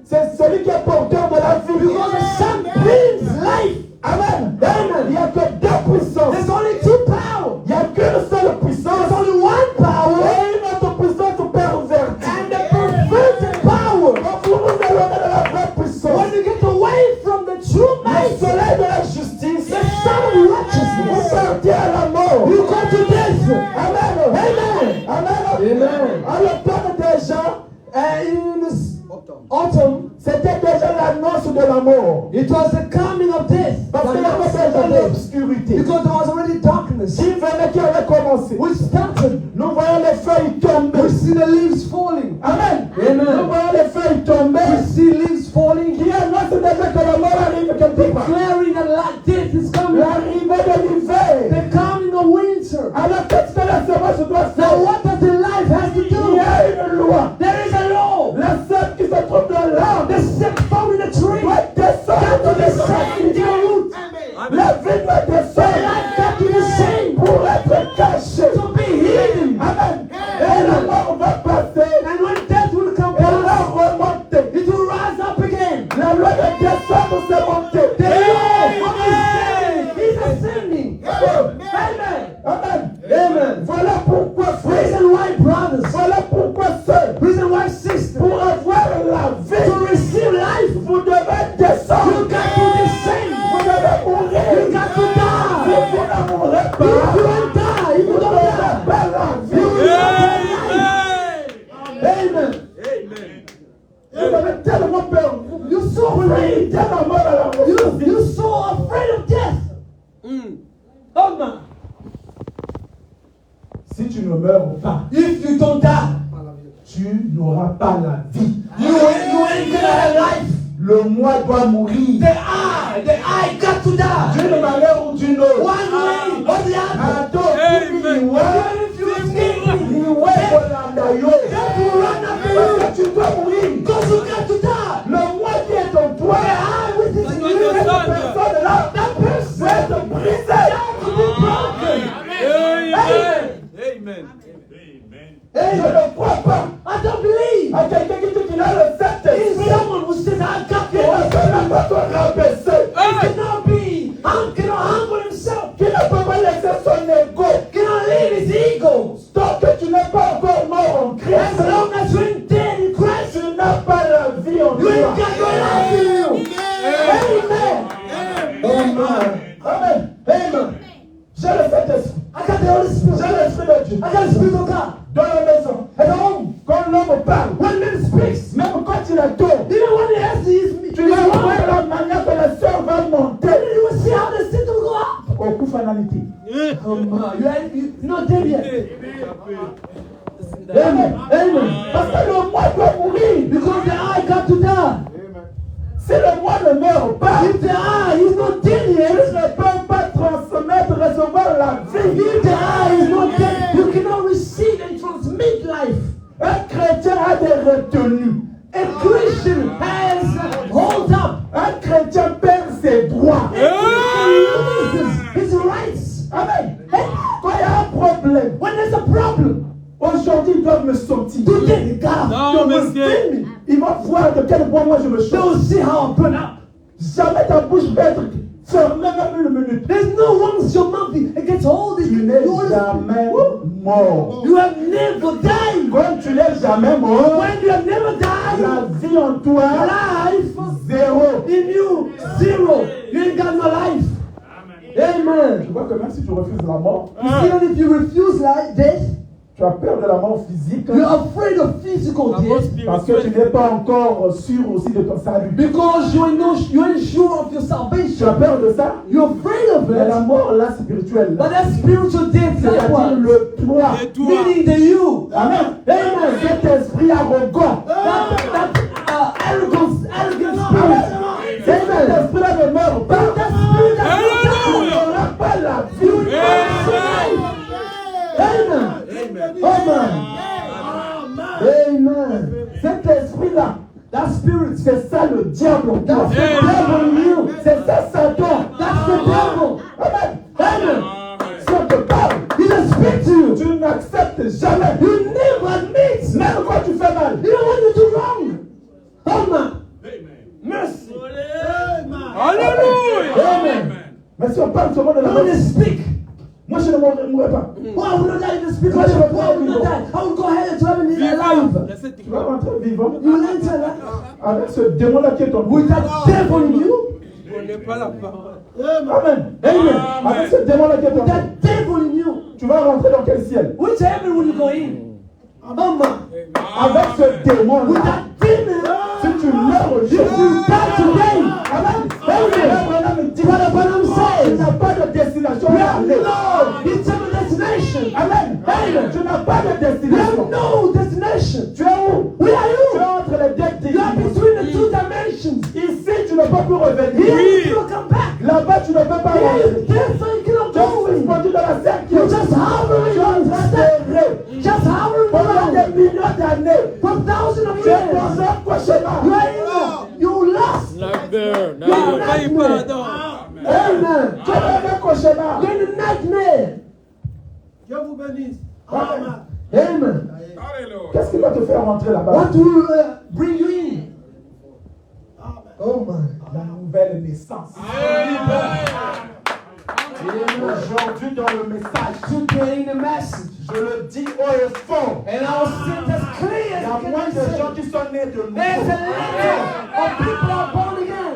c'est celui qui est porteur de la vie. Because the sun brings life. Amen. Amen. Il n'y a que deux puissances. There's only two powers. Il n'y a qu'une seule puissance. There's only one power. Et une autre puissance pervertie. And the perverted power. Quand vous vous éloignez de la vraie puissance, When you get away from the true le might, soleil de la justice, the sun of vous righteousness, partez à la mort. you go to death. Amen. Amen. Amen. Amen. En l'automne déjà, In this Automne. autumn, c'était déjà l'annonce de la mort. it was the coming of death. Parce qu'il y The avait announcement déjà of death. l'obscurité. Because there was already darkness. Qui venait, qui avait commencé. We started. Nous voyons les feuilles tomber. We see the leaves falling. Amen. Amen. Nous voyons les feuilles tomber. We see leaves falling. Qui annonce déjà que la mort arrive quelque part. Declaring that death is coming. L'arrivée de l'hiver. The coming of winter. Alors qu'est-ce que la semence doit Now faire? what does the life have to Il do? y a une loi. There is a law. La sève qui se trouve dans l'arbre The sap found in the tree doit descendre got to dans be les set in the root. La vie doit The descendre life got to be saved pour être cachée. to be hidden. Amen. Et la commence à monter. The Lord is ascending. Amen. Amen. Amen. Voilà pourquoi, frères, Reason why, brothers, voilà pourquoi, sœurs, reason why, sisters, pour avoir la vie, to receive life, vous devez descendre. you got to descend. Vous devez mourir. You got to Si die. vous ne mourrez If pas, you don't die, if vous you don't n'aurez die, pas la vie. you will not have life. Amen. Vous avez tellement peur. You're so Vous afraid. avez tellement mal à la mort. You're so afraid of death. Oh man. Si tu ne meurs pas, If you don't die, tu n'auras pas la vie. you ain't gonna have life. Le moi doit mourir. The I got to die. D'une manière ou d'une autre. One way or the other. Attends, Even if you escape, il ouais Bolanda yo. that will run after you. Parce que tu dois mourir. Because you got to die. Le moi qui est en toi, The I which is in doit you, descendre. that personne là, person doit être brisé. to be broken. Amen. Je Amen. ne crois pas I don't believe à quelqu'un qui dit qu'il a le in Saint-Esprit. someone who says I got Qui ne it. peut même pas te rabaisser. Cannot be, cannot humble himself, Qui ne peut pas laisser son ego. cannot leave his ego. Tant que tu n'es pas encore mort en As Christ, long as you're dead in Christ, tu n'as pas la vie en you ain't toi. got no life in you. Amen. Amen. Amen. Amen. J'ai le Saint-Esprit. I got the Holy J'ai Spirit. l'Esprit de Dieu. I got the Spirit of God. Dans la maison, At home, quand l'homme parle, when man speaks, même quand il a tort, even when he has his tu vas voir la manière que la sœur va monter. you will see how the sin will go up. Au coup fanalité. You're not dead yet. Amen. Amen. Parce que le moi doit mourir. Because the I got to die. Si le moi ne meurt pas, If the I is not dead tu yet, ne peux pas transmettre, recevoir la vie. if the I is not dead, you cannot receive and transmit life. Un chrétien a des retenues. A Christian has hold up. Un chrétien perd ses droits. He loses his rights. Amen. Hey, Quand il y a un problème, when there's a problem, aujourd'hui ils doivent me sortir. today they got Non, they will monsieur. feel me. Ils vont voir de quel point moi je me They chauffe. will see how I burn up. Jamais ta bouche peut être fermée même une minute. There's no once your mouth against all this. Tu n'es You jamais mort. You have never died. Comme tu n'es jamais mort, When you have never died, la vie en toi, life zéro. in you, zero. You ain't got no life. Amen. Tu vois que même si tu refuses la mort, Even if you refuse life, death, tu as peur de la mort physique you're afraid of physical death parce que tu n'es pas encore sûr aussi de ton salut. because you ain't sure of your Tu as salvation. peur de ça? You're afraid of Mais la it. mort là spirituelle, But that spiritual death, that c'est-à-dire one, le toi. Et toi. meaning the you, Amen. Amen. Cet esprit arrogant. that arrogant spirit. Cet Amen. esprit-là ne meurt pas. That spirit that Tu n'auras pas la vie. Amen. Amen. Amen. Cet esprit-là, That spirit, c'est ça le diable en toi. that's the devil in you. C'est ça Satan. That's the devil. Amen. Amen. Si on te parle, He doesn't speak to you. tu n'acceptes jamais. You never admit. Même quand tu fais mal. You don't want you to wrong. Amen. Mercy. Alléluia. Amen. Mais si on parle seulement de la I mort, want to speak. moi je ne mourrai pas. Why I will not die in the spirit? Why I will not die? I will go ahead to heaven alive. Tu vas rentrer vivant You will enter that avec ce démon-là qui est en with toi. that devil in you. On n'est pas la parole. Amen. Amen. Avec ce démon-là qui est en toi. That devil in you. Tu vas rentrer dans quel ciel? Which heaven will you go in? Amen. Avec ce With démon-là. that demon. Si tu meurs If you aujourd'hui, die today. Amen. Amen. What Branham Tu says. n'as pas de destination We à have aller. no eternal destination. Amen. Amen. Tu n'as pas de We have destination. no destination. Tu es où? Where are Tu es you? entre les deux You are dimensions. between the two dimensions. Ici, tu ne peux plus revenir. Here you will come back. Là-bas, tu ne peux pas Here rentrer. you death so you cannot Tu es go in. suspendu dans la You're cercle. just hovering Tu es on the step. enterré Just hovering pendant around des millions d'années. for thousands of Tu es years. dans un cauchemar. You are in you lost. Nightmare. Nightmare. Paye pardon. Amen. Tu es dans un cauchemar. You're in a nightmare. Dieu vous bénisse. Amen. Amen. Qu'est-ce qui va te faire rentrer là-bas? What will bring you in? Oh my. La nouvelle naissance. Aujourd'hui dans le message, Today in the message. je le dis haut et fort. And I'll say it as clear Il y as a I moins can de say. gens qui sont nés de There's a nouveau. little of people that are born again.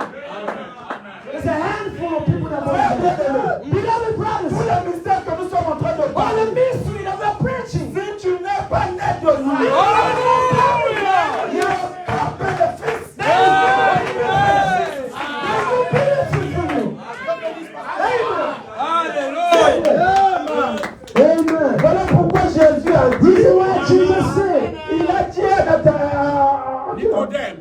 There's a handful of people that are born again. Beloved Tout brothers, le mystère que nous sommes en train de all the parler. mystery that we're preaching. Si tu n'es pas né de nouveau, il y a un bénéfice. Amen. Voilà pourquoi Jésus a This dit, is why Jesus said. il a dit à Nicodème.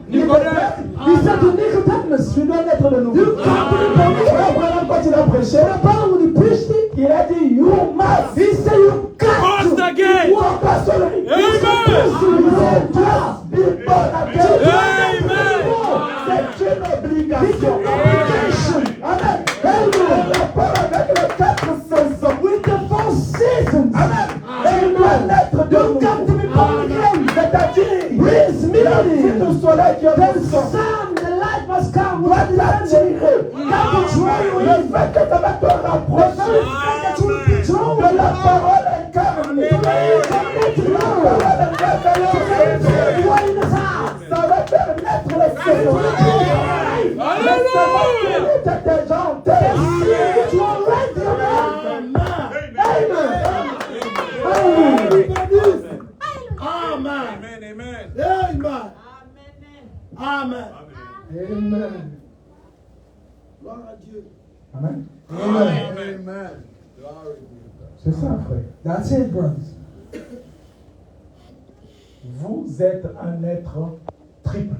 He said to Nicodemus, tu dois naître de nouveau. you come to the belief. Abraham, quand il a prêché, When he preached it, il a dit, you must. he said you got Once to again. walk Pas seulement. Amen. Be born again. Amen. C'est une obligation. Amen. Rapport avec les 4 saisons. with the four seasons. Amen. Et il doit naître de You got to be born again. C'est-à-dire, Brings la vie meaning. du soleil qui est The au sang sun, the light must come. doit t'attirer. Got to draw you Le in. fait que ça va te rapprocher That you will be drawn de la parole incarnée. La parole incarnée. You are in the house. Ça va faire naître les saisons. Mais ça va faire des gens en terre. You are right there. Amen. Amen. Amen. Amen. Amen. Gloire à Dieu. Amen. Amen. C'est ça, frère. That's it, brothers. Vous êtes un être triple.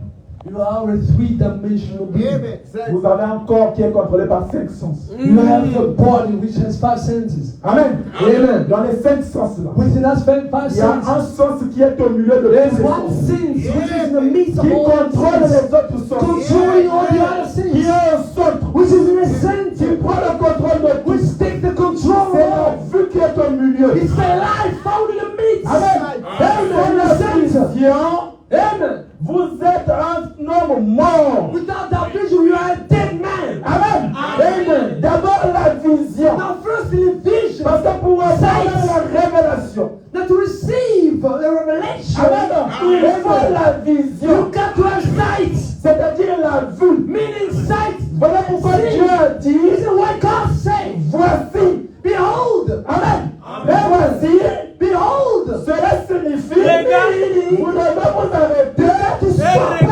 You are a three-dimensional being. Amen. Vous avez un corps qui est contrôlé par 5 sens. You have a body which has 5 senses. Amen. Amen. Dans les 5 sens-là, Within us 5 il y a un senses, sens qui est au milieu de there's tous les one sens, sense which is in the midst qui of all contrôle senses, les autres sens, controlling all the other qui est senses, un centre, which is in the qui center, prend le contrôle de tout. which take the control C'est la of. vue qui est au milieu. It's the life found in the midst. Amen. Amen. In the center. Vision, Amen. vous êtes un homme mort. Without that vision, you are a dead man. Amen. Amen. D'abord la vision. Now, first in the vision, Parce que pour avoir la révélation, that to receive a revelation, Amen. Il faut la vision, you got to have sight, c'est-à-dire la vue. meaning sight. Voilà pourquoi Dieu a dit, This is what God said. voici. Behold, Amen. Et voici, behold, cela signifie, Regardez. vous devez vous arrêter to stop et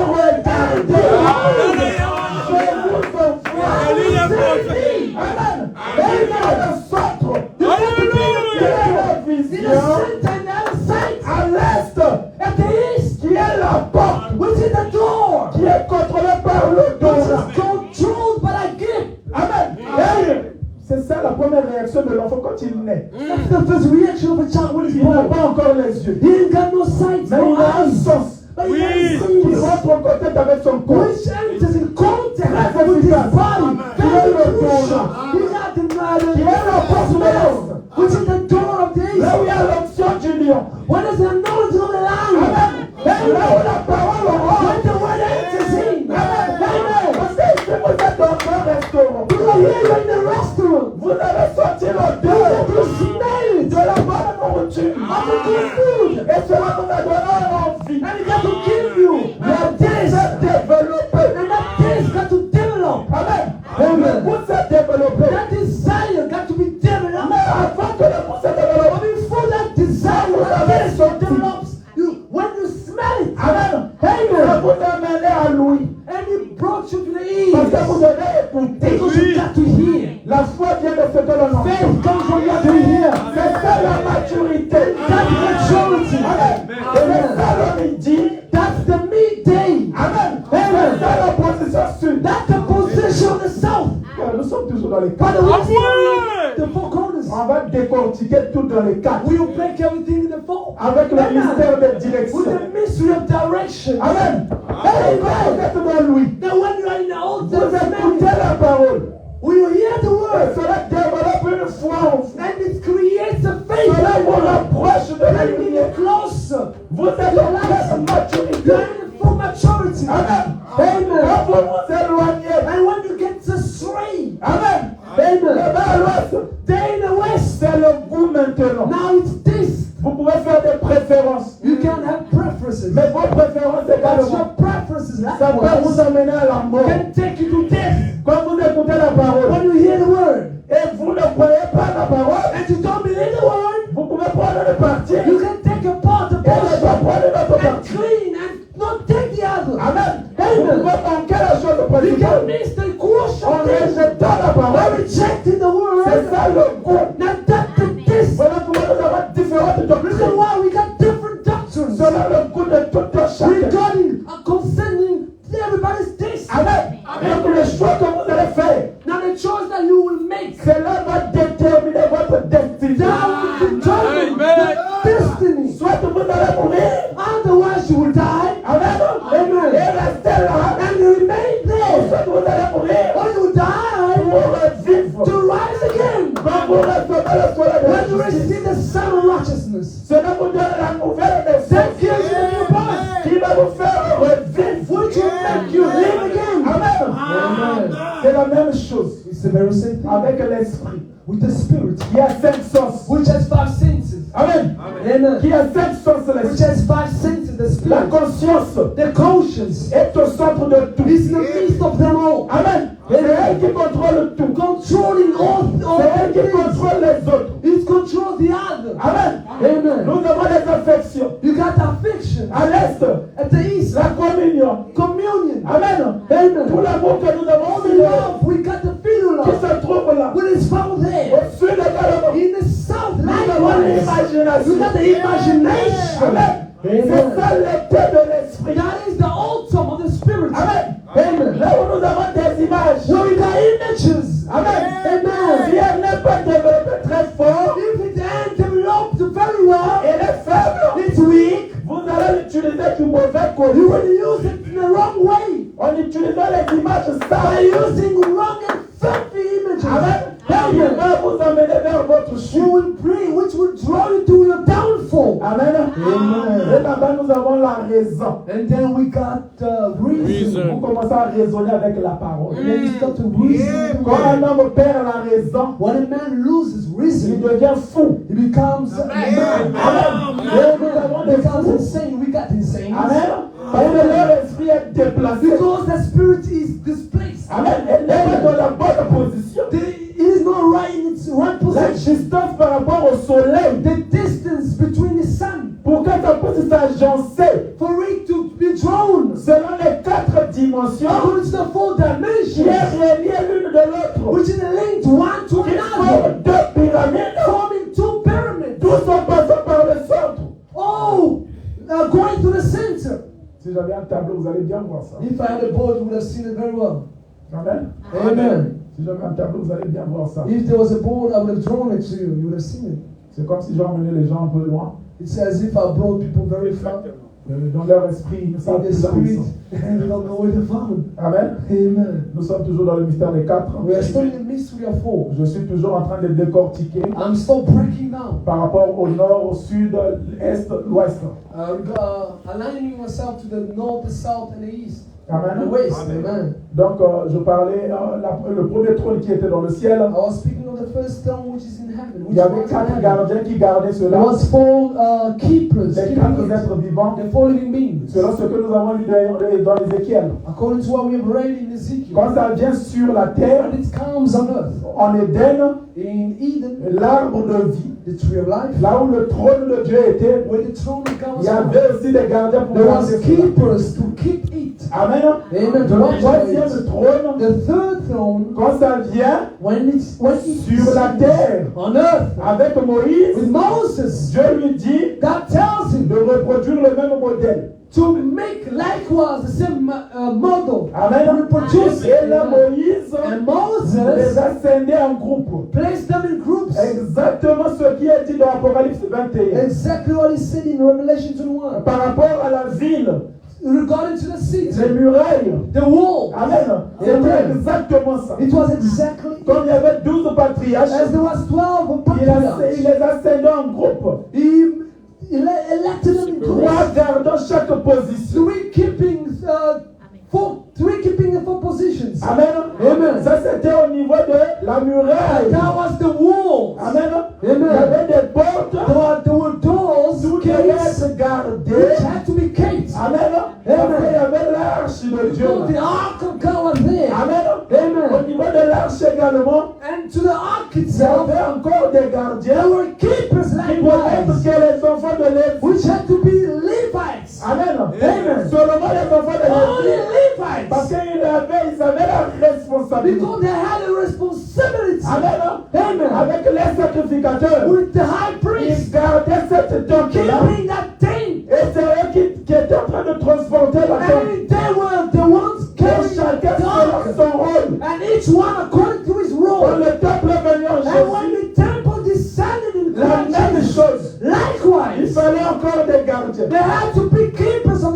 regarder. Je vous Alléluia, envoie. prophète. Amen. Et dans le centre, Alléluia. il y a la in the vision center and the sight, à l'est, at the east, qui est la porte, which is the door, qui est contrôlée par le which dos. is controlled by a gift. Amen. Et c'est ça la première réaction de l'enfant quand il naît. That's the first reaction of a child when he's Il n'a born. pas encore les yeux. He ain't got no sight, Mais no il a un eyes, sens but he Oui. has qui sense, rentre en contact avec son corps. which enters in contact Très with his efficace. body. Qui est Very le crucial. dos. He got the Qui est la porte de l'est. which is the door of the Là où east. il y a l'onction du lion. When there's an anointing of the lion, Amen. Et là où la parole when rentre. the word enters in, Amen. amen. Parce que ici vous êtes dans un restaurant. Because here you're in the restaurant, Vous avez sorti l'odeur you smell it, de la bonne nourriture. of the good food, Et cela vous a donné envie. and it got to give you La a taste, s'est développée. and that taste got to develop. Amen. Amen. Le goût s'est développé. That desire got to be developed. Mais avant que le goût se développe, But before that desire, that taste develops, when you smell it, Amen. Ça amen, vous a mené à Louis. and it brought you to the Parce que east, vous avez écouté. because you got to hear. La foi vient de ce que l'on entend. Faith comes from what you hear. C'est ça la maturité. That's maturity. Amen. Et c'est ça le midi. That's the midday. Amen. C'est ça la position sud. That's the position of the south. Nous sommes toujours dans les By quatre. the west, Amen. the four corners. On va décortiquer tout dans les quatre. We will break everything in the four. Avec le mystère de direction. With the mystery of direction. Amen. Et quand vous êtes dans Louis, Now when you are in the Old vous écoutez Testament, la parole. when you hear the Et word, cela développe une foi en vous. and it creates a faith, Cela vous rapproche de la and you lumière. get closer. Vous êtes en pleine maturité. You're in full maturity. Amen. Amen. Quand vous vous vous éloignez. And when you get astray, Amen. Amen. Le bas à l'ouest, Day in the west, c'est le goût maintenant. now it's this. Vous pouvez faire des préférences. You can have preferences. Mais vos préférences But également, your preferences ça peut vous likewise amener à la mort. can take you to death. Quand vous écoutez la parole When you hear the word et vous ne croyez pas la parole, and you don't believe the word, vous pouvez prendre le parti et you can take apart the ne pas portion prendre l'autre and parti. clean and not take the other. Amen. Amen. Vous pouvez manquer la chose You principale can miss the crucial en thing rejetant la by parole. rejecting the C'est word. ça le goût. Now that's the this. Voilà pourquoi nous avons différentes Reason doctrines why we got different doctrines selon le goût de tout un chacun. regarding concerning everybody's taste. Amen. Donc le choix que vous allez faire, Now the choice that you will make cela va déterminer votre destinée. that will determine Amen. the destiny. Soit vous allez mourir, Otherwise you will die Amen, Amen. et rester là, and you remain there. soit vous allez mourir Or you die pour revivre. to rise again. Quand vous recevez le soleil de When you la justice, receive the Son of Righteousness, cela vous donne la nouvelle that naissance gives you a new birth, qui va vous faire revivre. which will make you live again. Amen. Amen. C'est la même chose It's the very same thing avec l'esprit. with the Spirit, Qui a 5 sens. which has 5 senses. Amen. Amen. Qui a 5 sens Which l'esprit. has 5 senses. The La Spirit, conscience the conscience, est au centre de tout. is the midst of them all, Amen. C'est elle qui contrôle tout. controlling all C'est elle qui things. contrôle les autres. It controls the other. Amen. Amen. Nous avons des affections. You got affection À l'est, at the east, la communion. communion. Amen. Amen. Tout l'amour que nous avons All the reçu love, we got the feeling qui of se trouve là. when it's found there. Au sud également. In the south, Nous avons likewise, l'imagination. you got the imagination. Amen. C'est ça l'été de l'esprit. That is the autumn of the Spirit. Amen. Amen. Là où nous avons des images. Where we got images. Amen. Si Amen. elle n'est pas développée très fort, If it ain't developed very well, elle est faible. it's weak. Vous allez l'utiliser du mauvais You côté. will use it in the wrong way. En utilisant les images By sales. using wrong and filthy images. Amen. Il Amen. va vous amener vers votre We chute. will pray, which will draw you to your downfall. Amen. Et là-bas, nous avons la raison. And then we got reason. Vous commencez à raisonner avec la parole. And then you start to reason. Quand un homme perd la raison, When a man loses il reason, devient fou. he becomes a man. Amen. Et nous avons He des becomes fous. insane. We got insane. Amen. Parce que leur esprit est déplacé. Because the spirit is displaced. Amen. Elle n'est pas dans la bonne position. It is not right in its right La position. distance par rapport au soleil, The distance between the sun, pour que ça puisse s'agencer for it to be drawn selon les 4 dimensions according to the 4 qui est dimensions, reliée l'une de l'autre, which is linked one to qui another, forment 2 pyramides, forming 2 pyramids. tous en passant par le centre. Oh, going to the center. Si j'avais un tableau, vous allez bien voir ça. If I had a board, you would have seen it very well. Amen. Amen. Si j'avais un tableau, vous allez bien voir ça. If there was a board, I would have drawn it to you. You would have seen it. C'est comme si j'emmenais les gens un peu loin. It's as if I brought people very far Dans leur esprit, ils ne in savent the plus là où ils spirit, sont. and they don't know where they're found. Amen. Amen. Nous sommes toujours dans le mystère des 4. We are still in the mystery of 4. Je suis toujours en train de décortiquer I'm still breaking down, par rapport au nord, au sud, l'est, l'ouest. aligning myself to the north, the south, and the east, Amen. and the west. Amen. Donc, je parlais, le premier trône qui était dans le ciel, I was speaking of the first stone which is in heaven. il Which y avait was in 4 heaven. gardiens qui gardaient There cela, was 4 keepers, les keeping 4 it, êtres vivants, the 4 living beings. selon ce que nous avons lu dans Ézéchiel. According to what we have read in Ezekiel, Quand ça vient sur la terre, when it comes on earth, en Éden, in Eden, l'arbre de vie, the tree of life, là où le trône de Dieu était, where the throne of God il was y found, avait aussi des gardiens pour there garder was cela. keepers to keep it. Amen. Amen. Le troisième trône, The third throne, quand ça vient when it's sur la terre, on earth avec Moïse, with Moses, Dieu lui dit God tells him de reproduire le même modèle. to make likewise the same model. Amen. Reproduce it. Et là, Moïse And les Moses a scindés en groupes. placed them in groups. Exactement ce qui est dit dans Apocalypse 21. Exactly what he said in Revelation 21. Par rapport à la ville, Regarding to the city, les murailles. the wall. Amen. C'était exactement ça. It was exactly Comme il y avait 12 patriarches, as there was 12 il patriarchs. les a scindés en groupes. He elected them in 3 groups. gardant chaque position. Three keeping keeping the four positions. Amen. Amen. Ça, c'était au niveau de la muraille. That was the walls. Amen. Il y Amen. avait des portes. There were doors, Tout devait gates, être gardé. which had to be kept. Amen. Après, il y avait l'arche de Dieu. So the ark of God was there. Amen. Amen. Au niveau de l'arche également, And to the ark il y itself, avait encore des gardiens there were keepers qui pouvaient être likewise, que les enfants de Lévi. which had to be Levites. Amen. Amen. Seulement les enfants de Only Lévi. Parce Levites. qu'ils avaient la responsabilité. Because they had a responsibility. Amen. Amen. Avec les sacrificateurs. With the high Ils priest. gardaient cette tente-là. Keeping that thing. Et c'est eux qui étaient en train de transporter la tente. And they were the ones Et carrying chacun the selon ark. son rôle. And each one according to his Quand role. le temple est venu en And when Jésus, the temple descended in la même Christ, chose. Il likewise, fallait encore des gardiens. they had to be keepers of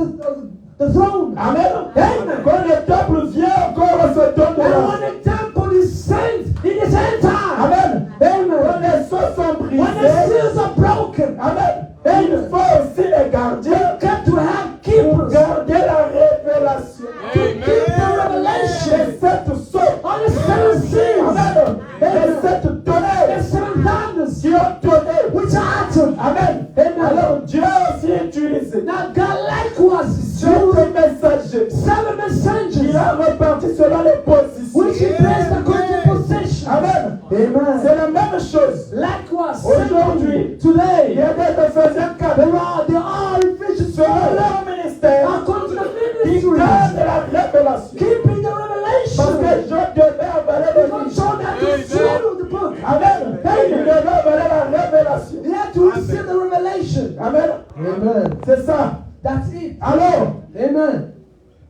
the throne. Amen. Amen. Quand le temple vient encore à ce And temple-là. when the temple descends in its end time, Amen. Quand amen, les sceaux sont when the brisés. seals are broken, Amen. Et il faut aussi les gardiens you got to have pour keepers garder la révélation. to keep the revelation Les sept sceaux. on the seven seals, Amen. Les sept the tonnerres seven thunders, qui ont tonné. which are uttered. Amen. Amen. Alors Dieu a aussi utilisé Now God likewise is sept using messagers. seven Il messengers, a reparti selon les positions. which he placed according to possession. Amen. Amen. C'est la même chose. Likewise, Aujourd'hui, il y today, a des Éphésiens 4. there are Ephesians Selon leur ministère, according to the ils ministry, gardent la révélation. keeping the Parce revelation. que Jean devait avaler le Because livre. John had to swallow the book. Amen. Il devait avaler la révélation. He had to receive the revelation. Amen. Amen. C'est ça. That's it. Alors, Amen.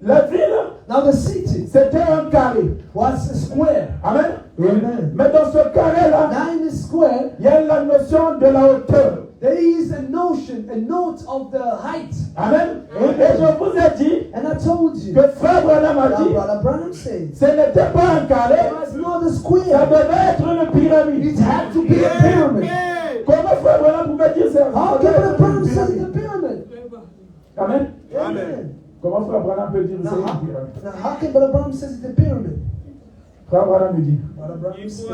la ville, Now the city c'était un carré. was a square. Amen. Amen. Mais dans ce carré-là, Now in the square, il y a la notion de la hauteur. there is a notion, a note of the height. Amen. Et je vous ai dit And I told you, que Frère Branham a that dit, Brother Branham said, ce n'était pas un carré, it was not a ça square. devait être une pyramide. It had to be a pyramid. Comment Frère Branham pouvait dire ça? How can Brother Branham say it's a pyramid? Amen. Amen. Comment Frère Branham peut dire que c'est Now, une pyramide? how can Brother Branham say it's a pyramid? Frère Branham me dit, Brother Branham says,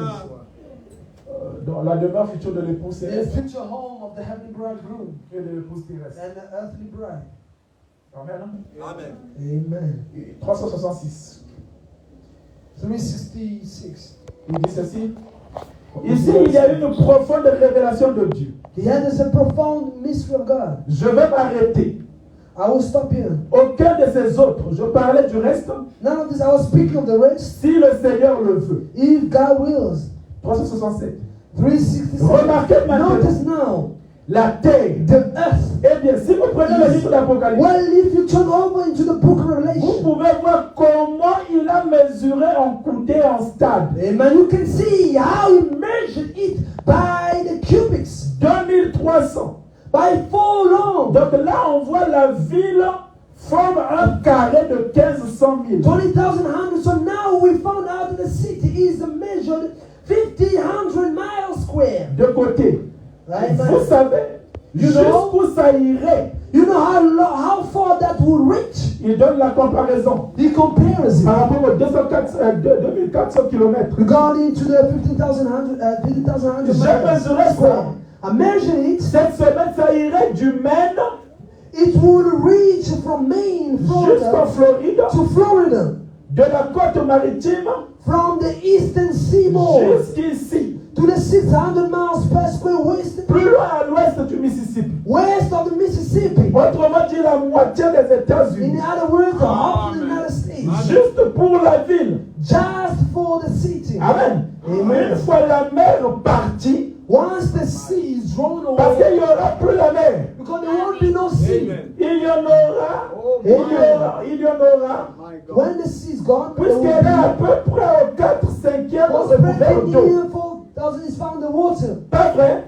dans la demeure future de l'épouse the céleste future home of the heavenly bridegroom et de l'épouse terrestre. and the earthly bride. Amen. Amen. 366. 366. Il dit ceci. Ici, il y a une profonde révélation de Dieu. Here there's a profound mystery of God. Je vais m'arrêter. I will stop here. Aucun de ces autres, je parlais du reste, None of this, I was speaking of the rest. si le Seigneur le veut. If God wills. 367. 367. Remarquez maintenant. Notice now, La terre. the earth. Eh bien, si vous prenez le livre d'Apocalypse, Well, if you turn over into the book of vous Revelation, pouvez voir comment il a mesuré en coudée, en stade. amen, you can see how he measured it by the cubics, 2300. by 4 long. Donc là, on voit la ville forme un carré de 1500 000. 20,100. So now we found out that the city is measured 1,500 miles square. De côté. Right, Vous man? savez, You know? jusqu'où ça irait. You know how far that would reach? Il donne la comparaison The comparison par rapport aux 2400 km. regarding to the 50,100 J'ai miles mesuré ça. square. I measured it. Cette semaine, ça irait du Maine It would reach from Maine, jusqu'en Florida, Floride, to Florida, de la côte maritime from the eastern seaboard jusqu'ici, to the 600 miles per square west, plus loin à l'ouest du Mississippi. west of the Mississippi. Autrement dit, la moitié des In États-Unis. other words, the half of the United States, Juste pour la ville. just for the city. Amen. Amen. Une fois la mer partie, Once the sea is drawn parce away, qu'il n'y aura plus la mer. because there won't be no sea. Il y en aura, il y en aura, When the sea is gone, there will puisqu'elle est à be peu près au 4/5 most recouvert d'eau. near 4,000 is found in water. Pas vrai?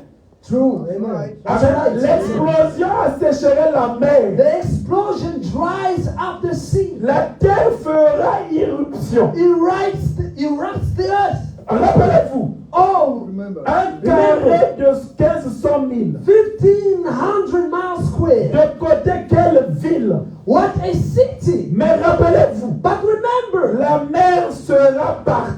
True, amen. That's Amen. right. L'explosion assécherait la mer. The explosion dries up the sea. La terre fera irruption. Erupts the earth. Rappelez-vous, Oh, un carré de 1500 000. 1,500 miles square. De côté quelle ville? What a city! Mais rappelez-vous, But remember,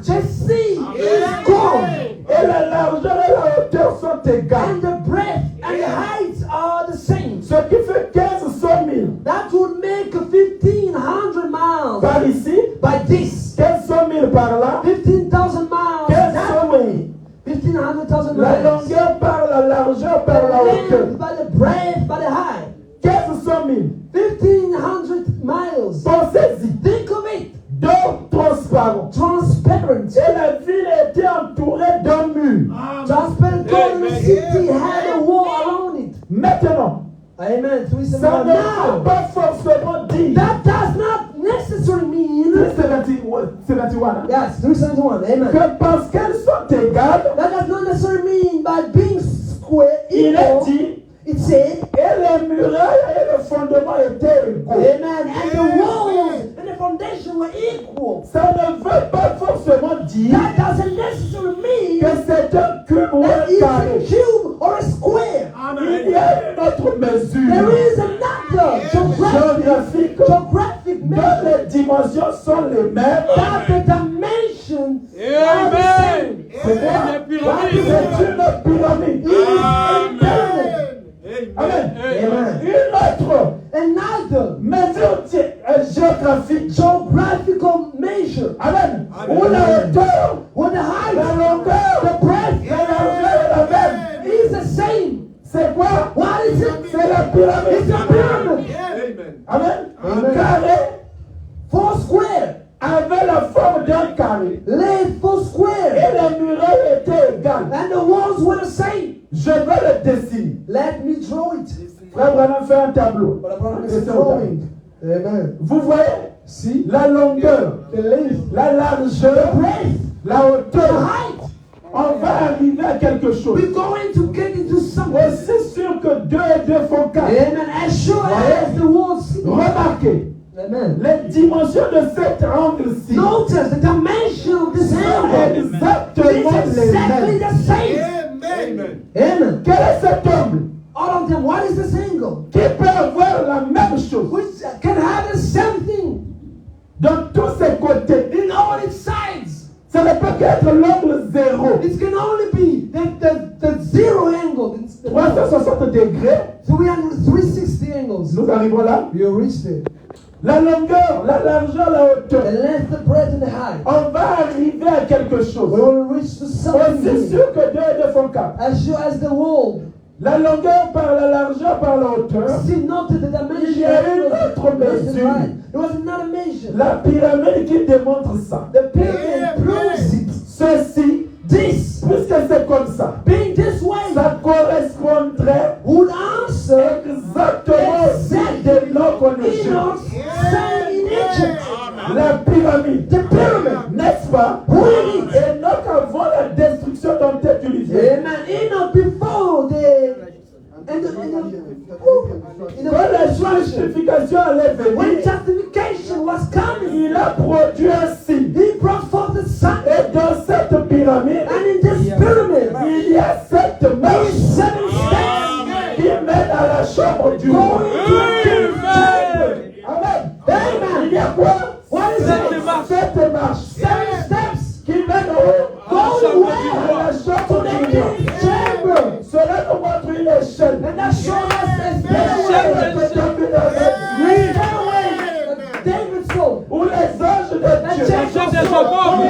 Jesse is gone. Et la largeur et la hauteur sont égales. And the breadth and the height are the same. Ce qui fait 1500 000 That would make 1,500 miles par ici, by this. 1500 000 par là, 15,000 miles 1500 that 000. way. 1,500 La miles. longueur par la largeur par la The hauteur. length by the breadth by the height. 1500 000. 1,500 miles. Pensez-y. Think of it. D'or transparent. Transparent. Et la ville était entourée d'un mur. Transparent. Golden City had a wall around it. Maintenant, Amen. ça 371. ne veut Now, pas forcément dire. that does not necessarily mean 71, hein, yes, 371. Amen. que parce qu'elles sont égales, That does not necessarily mean by being square il est equal. dit, It said, et les murailles et le fondement étaient égaux. amen, and the walls and the foundation were equal. Ça ne veut pas forcément dire That doesn't necessarily mean que c'est un cube ou that un it's a carré. cube or a square. Il y a une autre mesure There is another géographique geographic dont measure les dimensions sont les mêmes. that the dimensions are the same. C'est quoi? C'est une pyramide. Amen. Amen. Une autre Another mesure géographique. geographical measure Amen. Où la hauteur, where the height, la longueur, the breadth la largeur est la même. is the same. C'est quoi? What is it? C'est la pyramide. It's a pyramid. Amen. Un Amen. carré Four square. avait la forme d'un carré. Laid four Et square. les murailles étaient égales. And the walls were the same. Je vais le dessiner. Let me draw it. Frère Branham fait un tableau. But I C'est is un drawing. Amen. Vous voyez See? la longueur, The length, la largeur, breadth, la the hauteur. height. On va arriver à quelque chose. We're going to get into something. Aussi sûr que 2 et 2 font 4. Amen. As sure as the walls. Remarquez, Amen. les dimensions de cet angle-ci Notice the dimension of this sont angle. exactement It's les exactly mêmes. the same. Amen. Quel est cet angle All of them. What is this angle? qui peut avoir la même chose Which can have the same thing dans tous ses côtés? in all its sides. Ça ne peut qu'être l'angle 0. It can only be the zero angle. It's the 360 degrés. 360 angles. Nous arrivons là. You reached it. La longueur, la largeur, la The hauteur. length, the breadth, and the height. On va arriver à quelque We chose. will reach to something Aussi here. sûr que 2 et 2 font 4. As sure as the wall. La longueur par la largeur par la hauteur. See, noted the Il dimension. y a une autre Left and mesure. right. There was another measure. La pyramide qui démontre ça. The pyramid proves it. Ceci, This, puisque c'est comme ça, being this way, ça correspondrait would answer exactement de nos connaissances. Enoch sang in Egypt. La pyramide, The pyramid. n'est-ce pas? Oui. Et donc avant la destruction d'un tel univers. Amen. Enoch before the Quand la justification allait when venir, justification was coming, il a produit un signe. he brought forth the sun. Et dans cette pyramide, And in this pyramid, il y a 7 there is marches 7 steps qui mènent à la chambre du roi. going to the king's chamber. Amen. Amen. Il y a quoi? What is it? 7 marches 7 steps qui mènent au going à where? la To chambre the du roi. king's chamber. Cela nous montre une échelle. And that shows us a L'échelle stairway. de David avec The lui, stairway that David saw. où les anges de That Dieu Jacob des saw. hommes.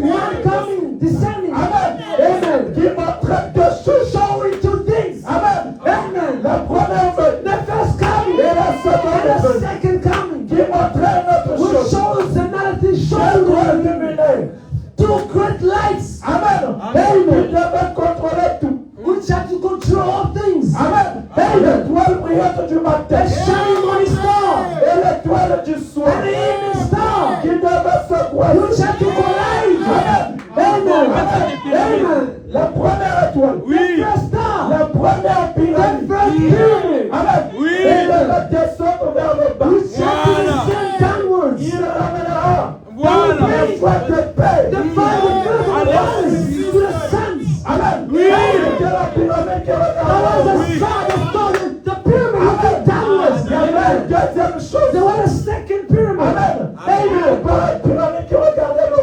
One coming, descending. Amen. Amen. Qui montraient deux choses. Showing two things. Amen. Amen. La première venue The first coming et la and seconde the venue. second coming. Qui montraient une autre Which chose. shows another thing. Deux Showing grands luminaires. two great lights. Amen. Amen. Qui devaient contrôler tout. Which have to control all things. Amen. L'étoile brillante du matin. The shining morning star. Et l'étoile du soir. And the evening star. Qui devaient se croiser. Which have to collide. Amen. Amen. Amen. Amen. La première étoile. The first star. La première pyramide. The first pyramid. Amen. Oui. Et il va descendre vers le bas. Which have to descend downwards. Il ramènera Voilà. une fois de paix. The fire will fill the waters to the suns. Amen. Oui. C'était la pyramide qui That was regardait. the star that started the pyramid looking downwards. Il y avait une deuxième chose. There was a second pyramid. Amen. Amen. Pas une pyramide qui regardait le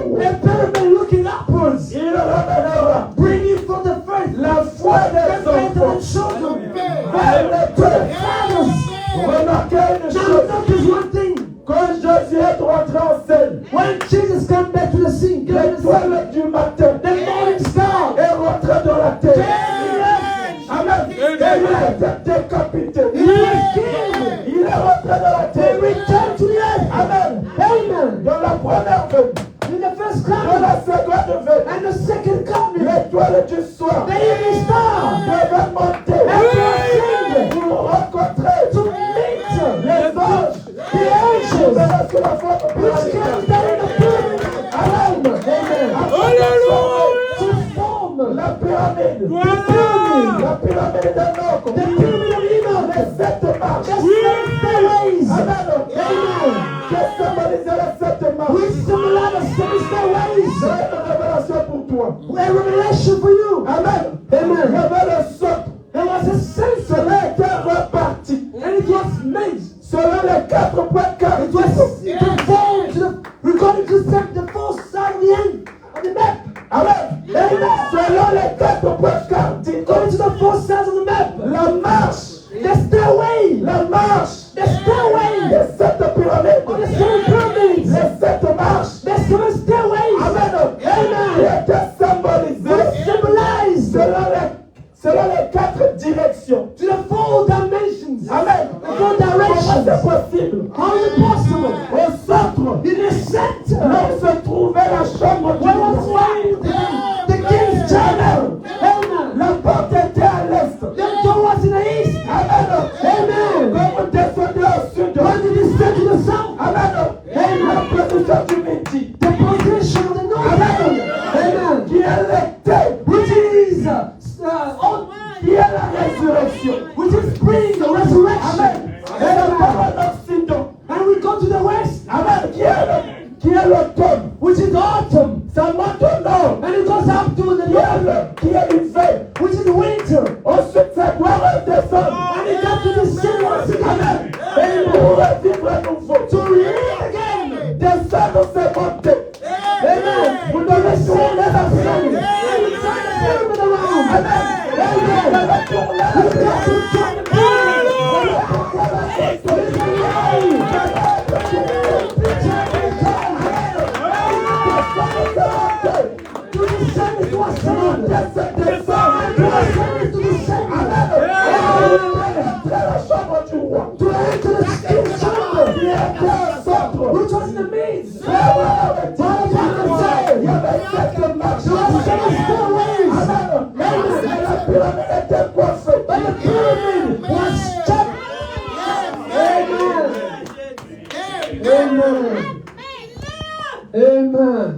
Jesus came back to the scene, l'étoile du matin the morning star, est rentrée dans la terre. Amen. Et il a été décapité. he was killed. Il est rentré dans la They terre. returned to the earth. Amen. Amen. Dans la première venue, In the first dans coming la seconde venue, and the second coming, l'étoile du soir the evening star devait monter ascended pour rencontrer to meet les anges the angels qui sous la forme which came pyramidale. down in the pyramid. Amen. Alléluia. To form La pyramide, Voilà. la pyramide d'Enoch, the pyramid of Enoch, les 7 marches. the seven stairways, Amen. Que symbolisait les 7 marches. which symbolize the seven stairways. J'ai une révélation pour toi. A revelation for you. Amen. Amen. Il y avait le socle. There was a censer Cela était reparti. and it was made. Selon les 4 points It was conformed to the, according to the fourth side of the end of the map. Amen. Amen. Selon les 4 points cardinaux. According to the four sides of the map. La marche. The stairway. La marche. The stairway. Les 7 pyramides. Of the seven pyramids. Les 7 marches. The seven stairways. Amen. Qui Amen. étaient symbolisées Which symbolize selon les 4 directions. to the four dimensions. Amen. Four Comment c'est directions. possible? How is it possible? Au centre, In the center. là où se trouvait la chambre du Where was roi. found the king's chamber. Amen. La porte était à l'est. The door was in the east. Amen. Amen. Quand vous descendez au sud, When did it start to the south? Amen. La position du midi, The position of the north. Amen. qui est l'été, Which is qui est la résurrection. which is spring, the resurrection. Amen. Et la parole d'Occident, And we go to the west, Amen, qui est l'automne. which is autumn. Ça monte au nord, And it goes up to the north, qui est l'hiver. which is winter. Ensuite, ça doit redescendre. And it got to the sun once again. Et pour revivre à nouveau. To live again. Descendre, c'est monter. Amen. Vous devez tourner la scène. And we turn the pyramid around. Amen. Vous devez tourner la We got to scène. turn the pyramid. To descend into a sun. To descend into the sun. La chambre du roi. To enter the king's chamber. Qui était au centre. Which was in the midst. Il y avait 7 marches. There were seven stairways. Amen. Et la pyramide était coiffée. But the pyramid was stuck. Amen. Amen. Amen.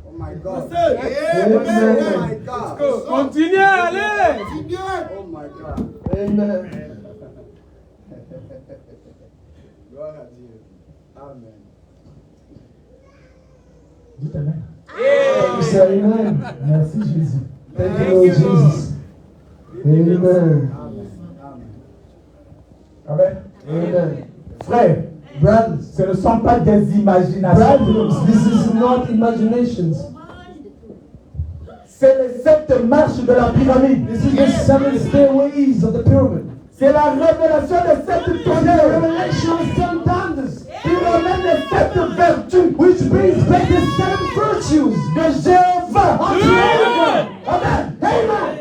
Oh my God. Amen. Oh my God. Continuez, allez. Oh my God. Amen. Gloire à Dieu. Amen. Dites Amen. You say amen. Merci Jésus. Thank you, Lord Jesus. Amen. Amen. Amen. Frère, Brothers, ce ne sont pas des imaginations. brothers, this is not imaginations. C'est les 7 marches de la pyramide. This is the seven stairways of the pyramid. C'est la révélation des 7 The tonnerres revelation of seven thunders, qui ramène les 7 vertus which brings back the seven virtues. de Jéhovah. Amen. Amen. Amen.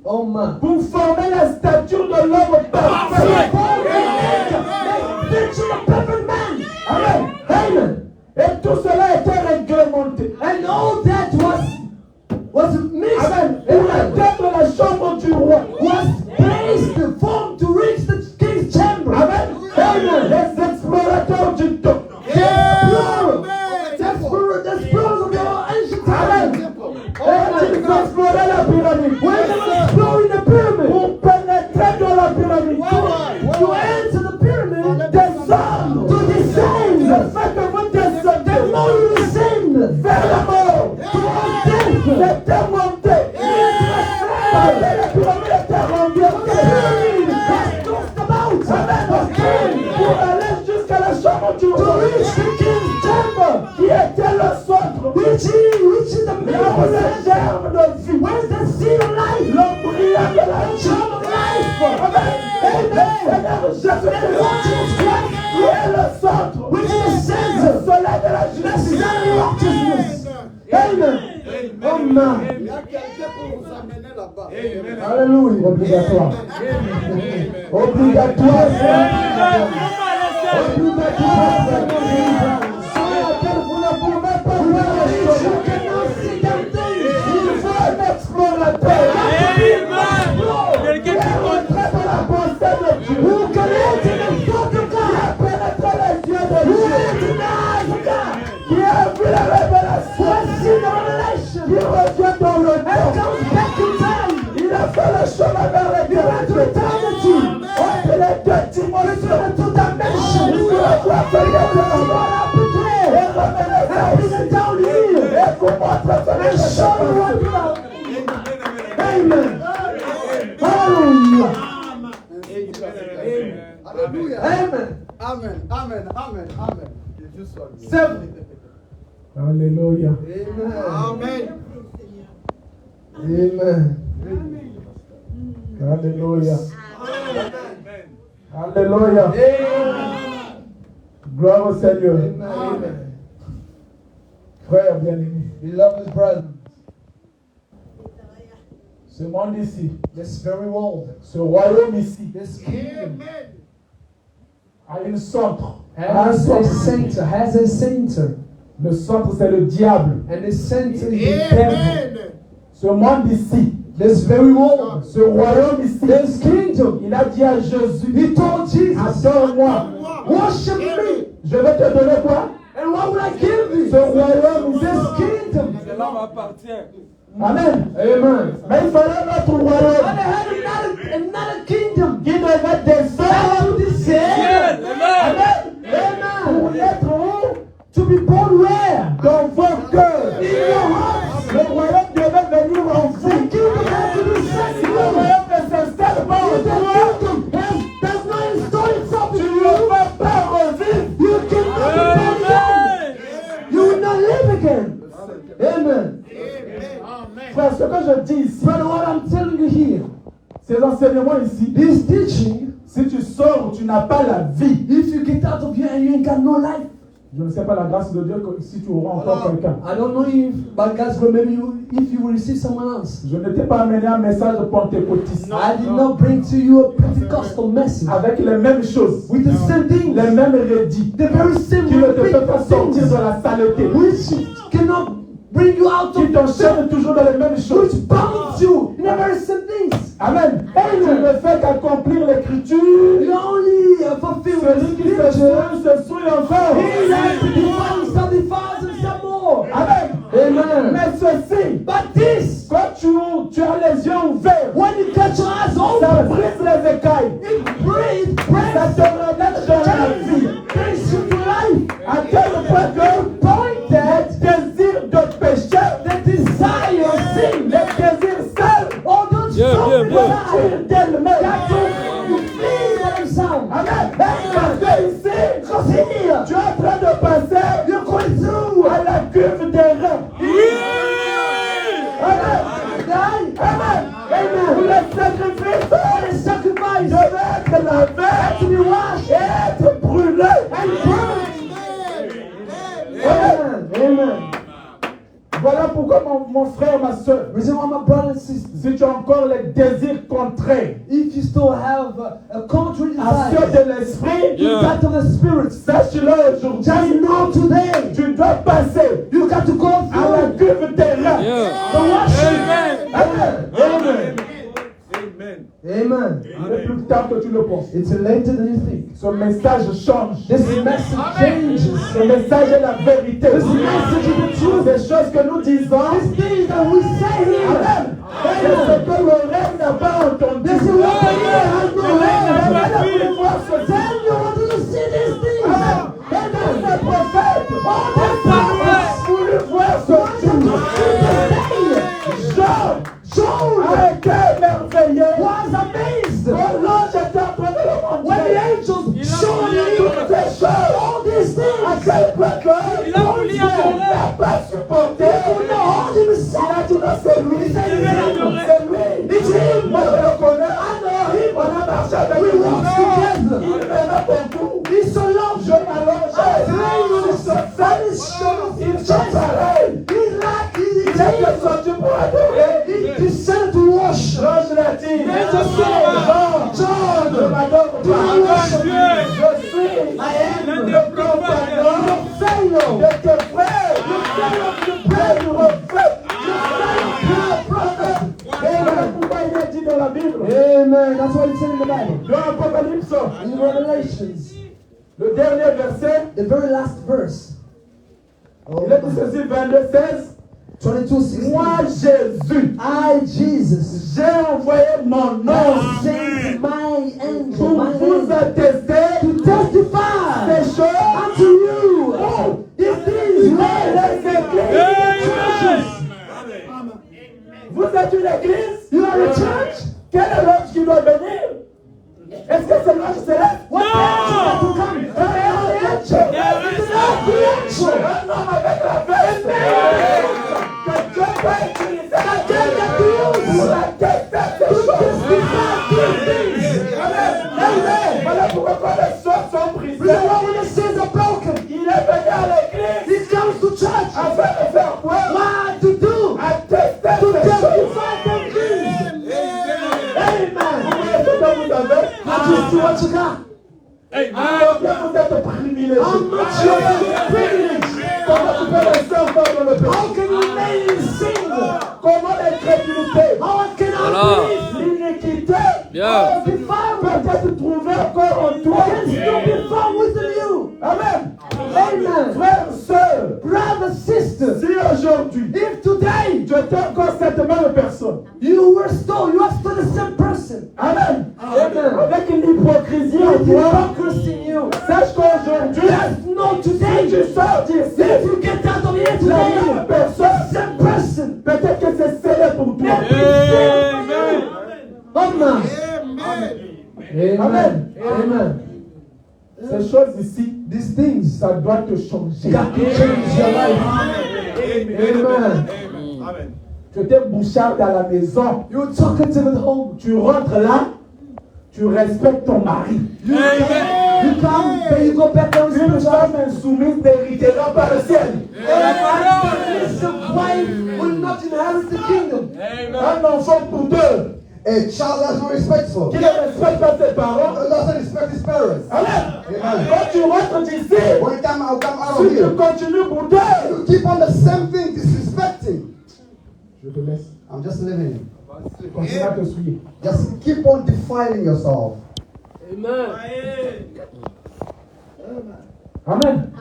Oh man. Pour former la stature de l'homme parfait. Picture of perfect man. Amen. Amen. Et tout cela était réglementé. And all that was mixed. Amen. Pour atteindre la chambre du roi. Was placed, formed to reach the king's chamber. Amen. Amen. Les explorateurs du temps. The explorers of the ancient Amen. time. Et ils exploraient la pyramide. When they were exploring the pyramid, Pour pénétrer dans la pyramide. to enter the pyramid, Descendre. to descend. Le fait que vous descendez The more you descend, vers la mort. towards death, C'était monté. Parce que la pyramide était rendue. the pyramid was tossed about. Amen. Pour aller jusqu'à la chambre du To roi. reach the king's chamber, Qui était le centre. which is the Là où middle le of germe de vie. where's the seed of life? L'embryon de la The child of life. Amen. Amen. Seigneur The Lord Jésus-Christ. Jesus Christ, Qui est le centre. which is the Le center. soleil de la justice. righteousness. Amen. Amen. Il y a quelqu'un pour vous amener là-bas. Hallelujah. Obligatoire. Obligatoire. Vous ne pouvez pas voir les choses. Il faut un explorateur. Quelqu'un qui Entrer dans la pensée de Dieu. Qui a pénétré les yeux de Dieu. Qui a vu la révélation. Qui revient dans le temps. Il a fait le chemin vers l'éternité. Entre les deux dimensions. Il doit faire et revenir et vous montrer ce Amen. Hallelujah. Alléluia. Amen. Amen. Amen. Amen. Amen. Que Dieu soit loué. Alléluia. Amen. Amen. Alléluia. Alléluia. Gloire au Seigneur. Amen. Frère bien-aimé, Beloved brethren, ce monde ici, this very world, ce royaume ici, this kingdom a une centre. has a center, Le centre, c'est le diable. and the center is the devil. Ce monde ici, This very world, ce royaume ici, this kingdom, il a dit à Jésus, he told Jesus, adore-moi. worship me, Je vais te donner quoi? and what would I give Ce you? royaume ici. This kingdom. Cela m'appartient. Amen. Amen. Mais il fallait notre And royaume they had another kingdom. qui devait descendre du ciel. Ciel, amen. Amen. Pour être où? To be born where? Dans vos cœurs. In your hearts. Le royaume devait venir en vous. The kingdom has to be set Si in le you. royaume ne s'installe pas en If the toi, kingdom does not install itself tu in ne you, vas pas revivre. you cannot be born again. You will not live again. Amen. Frère, ce que je dis ici, Brother, what I'm telling you here, ces enseignements ici, this teaching, si tu sors, tu n'as pas la vie. if you get out of here and you ain't got no life, Je ne sais pas la grâce de Dieu que si tu auras encore quelqu'un. I don't know if by God's grace, maybe if you will receive someone else. Je ne t'ai pas amené un message pentecôtiste I did not bring to you a Pentecostal message avec les mêmes choses, with the same things, les mêmes rédits, the very same qui ne te fait pas sortir things, de la saleté, which cannot bring you out qui of t'enchaînent toujours dans les mêmes choses. which binds you in the very same things. Amen. Tu ne fais qu'accomplir l'écriture. You only fulfill Celui qui se souille encore. He that defiles himself defiles himself more. Amen. Amen. Mais ceci, But this, quand tu as les yeux ouverts, when you got your eyes ça open, brise les écailles. it breaks, Ça te relève dans la vie. brings you to life. À tel point que Pointed, les désirs de péché, the desire, sin, les désirs sales, all those Yeah, songs yeah, in yeah. your life, tirent d'elles-mêmes. that you feel themselves. Amen. Parce que ici, Because here, tu es en train de passer you're going through à la cuve des reins. Amen. Amen. Amen. Pour les sacrifices, the sacrifice devait être lavé, to be washed et être brûlé. and burned. Amen. Amen. Voilà pourquoi mon frère, ma soeur, Reason why, my brother and sister, si tu as encore les désirs contraires if you still have a contrary à ceux desire, de l'esprit, Yeah. that of the spirit, sache-le just aujourd'hui, know today, tu dois passer you got to go à la through cuve des reins. Yeah. the washing. Amen. Amen. Amen. Amen. Il est plus tard que tu le penses. It's later than you think. Ce message change. This message changes. Ce message est la vérité. This message is the truth. Des choses que nous disons, These things that we say here, Amen. C'est ce que l'oreille n'a pas entendu. this is what the ear has no heard. Amen. Voulez voir ce Tell you what to see these things. Amen. Amen. Ces prophètes, All the prophets voulu voir ce Jean a été émerveillé. was amazed Quand l'ange était en train de le when the montrer. angels showed him Ces choses, all these à things. quel point que Il a voulu il n'a pas supporté. He could not hold Il himself. a dit non, c'est lui. C'est lui. Moi, je le connais. On a marché avec We lui. walked together. Il m'aimait beaucoup. He's so loved. Je m'allonge. I pray you. Sur sa On his Il chante pareil. Il est descendu pour adorer. He descended to worship. L'ange l'a dit. John, Je m'adore do you pas. worship me? Je suis le compagnon Pharaoh, de tes frères. Le père du prophète. Et voilà pourquoi il est dit dans la Bible. Amen. That's what it said in the Bible. Dans Apocalypse, In Revelations, le dernier verset, the very last verse. il est dit ceci, 22-16. 22:16. Moi, Jésus, I, Jesus, j'ai envoyé mon ange sent my angel, pour my vous angel, attester to testify ces choses unto you these things les églises. Vous êtes une église? You are a church? Quel est l'ange qui doit venir? Est-ce que c'est l'ange céleste? What angel has to come? Un homme avec la veste que Dieu va utiliser pour attester ces choses. Amen. Voilà pourquoi quand les choses sont brisées, When the sins are broken, il est venu à l'église he comes to church. afin de faire quoi? What to do? Attester To ces choses. testify them things. Amen. Vous voyez ce que vous avez? Not you see what you got. Combien vous êtes privilégiés? How much you are privileged. Comment tu peux rester encore dans le péché? How can you remain in sin? Comment l'incrédulité? How can Voilà. L'iniquité Bien. peut-être trouver encore en toi. Can still be found within you. Amen. Amen. Frères, sœurs, Brother, sister, si aujourd'hui, if today tu étais encore cette même personne, you are still the same person, Amen. Amen. Avec une hypocrisie en with toi, hypocrisy in you, sache qu'aujourd'hui, just know si today, tu sors d'ici, if you get out of here la même today, personne, same person, peut-être que c'est scellé pour toi. Amen. Amen. Amen. Amen. Ces choses ici, these things, ça doit te changer. Got to change your life. Amen. Tu étais bouchard à la maison. You're talking to the home. Tu rentres là, tu respectes ton mari. You come, then you go back down Une to femme insoumise n'héritera pas le ciel. a wife will not inherit the kingdom. Un enfant pour deux A child that's not respectful. qui ne respecte pas ses parents. Doesn't respect his parents. Amen. Amen. Quand tu rentres d'ici, When you come out si of tu here, continues pour deux, you keep on the same thing, disrespecting. je te laisse. I'm just living. Continue à te souiller. Just keep on defiling yourself. Amen. Amen.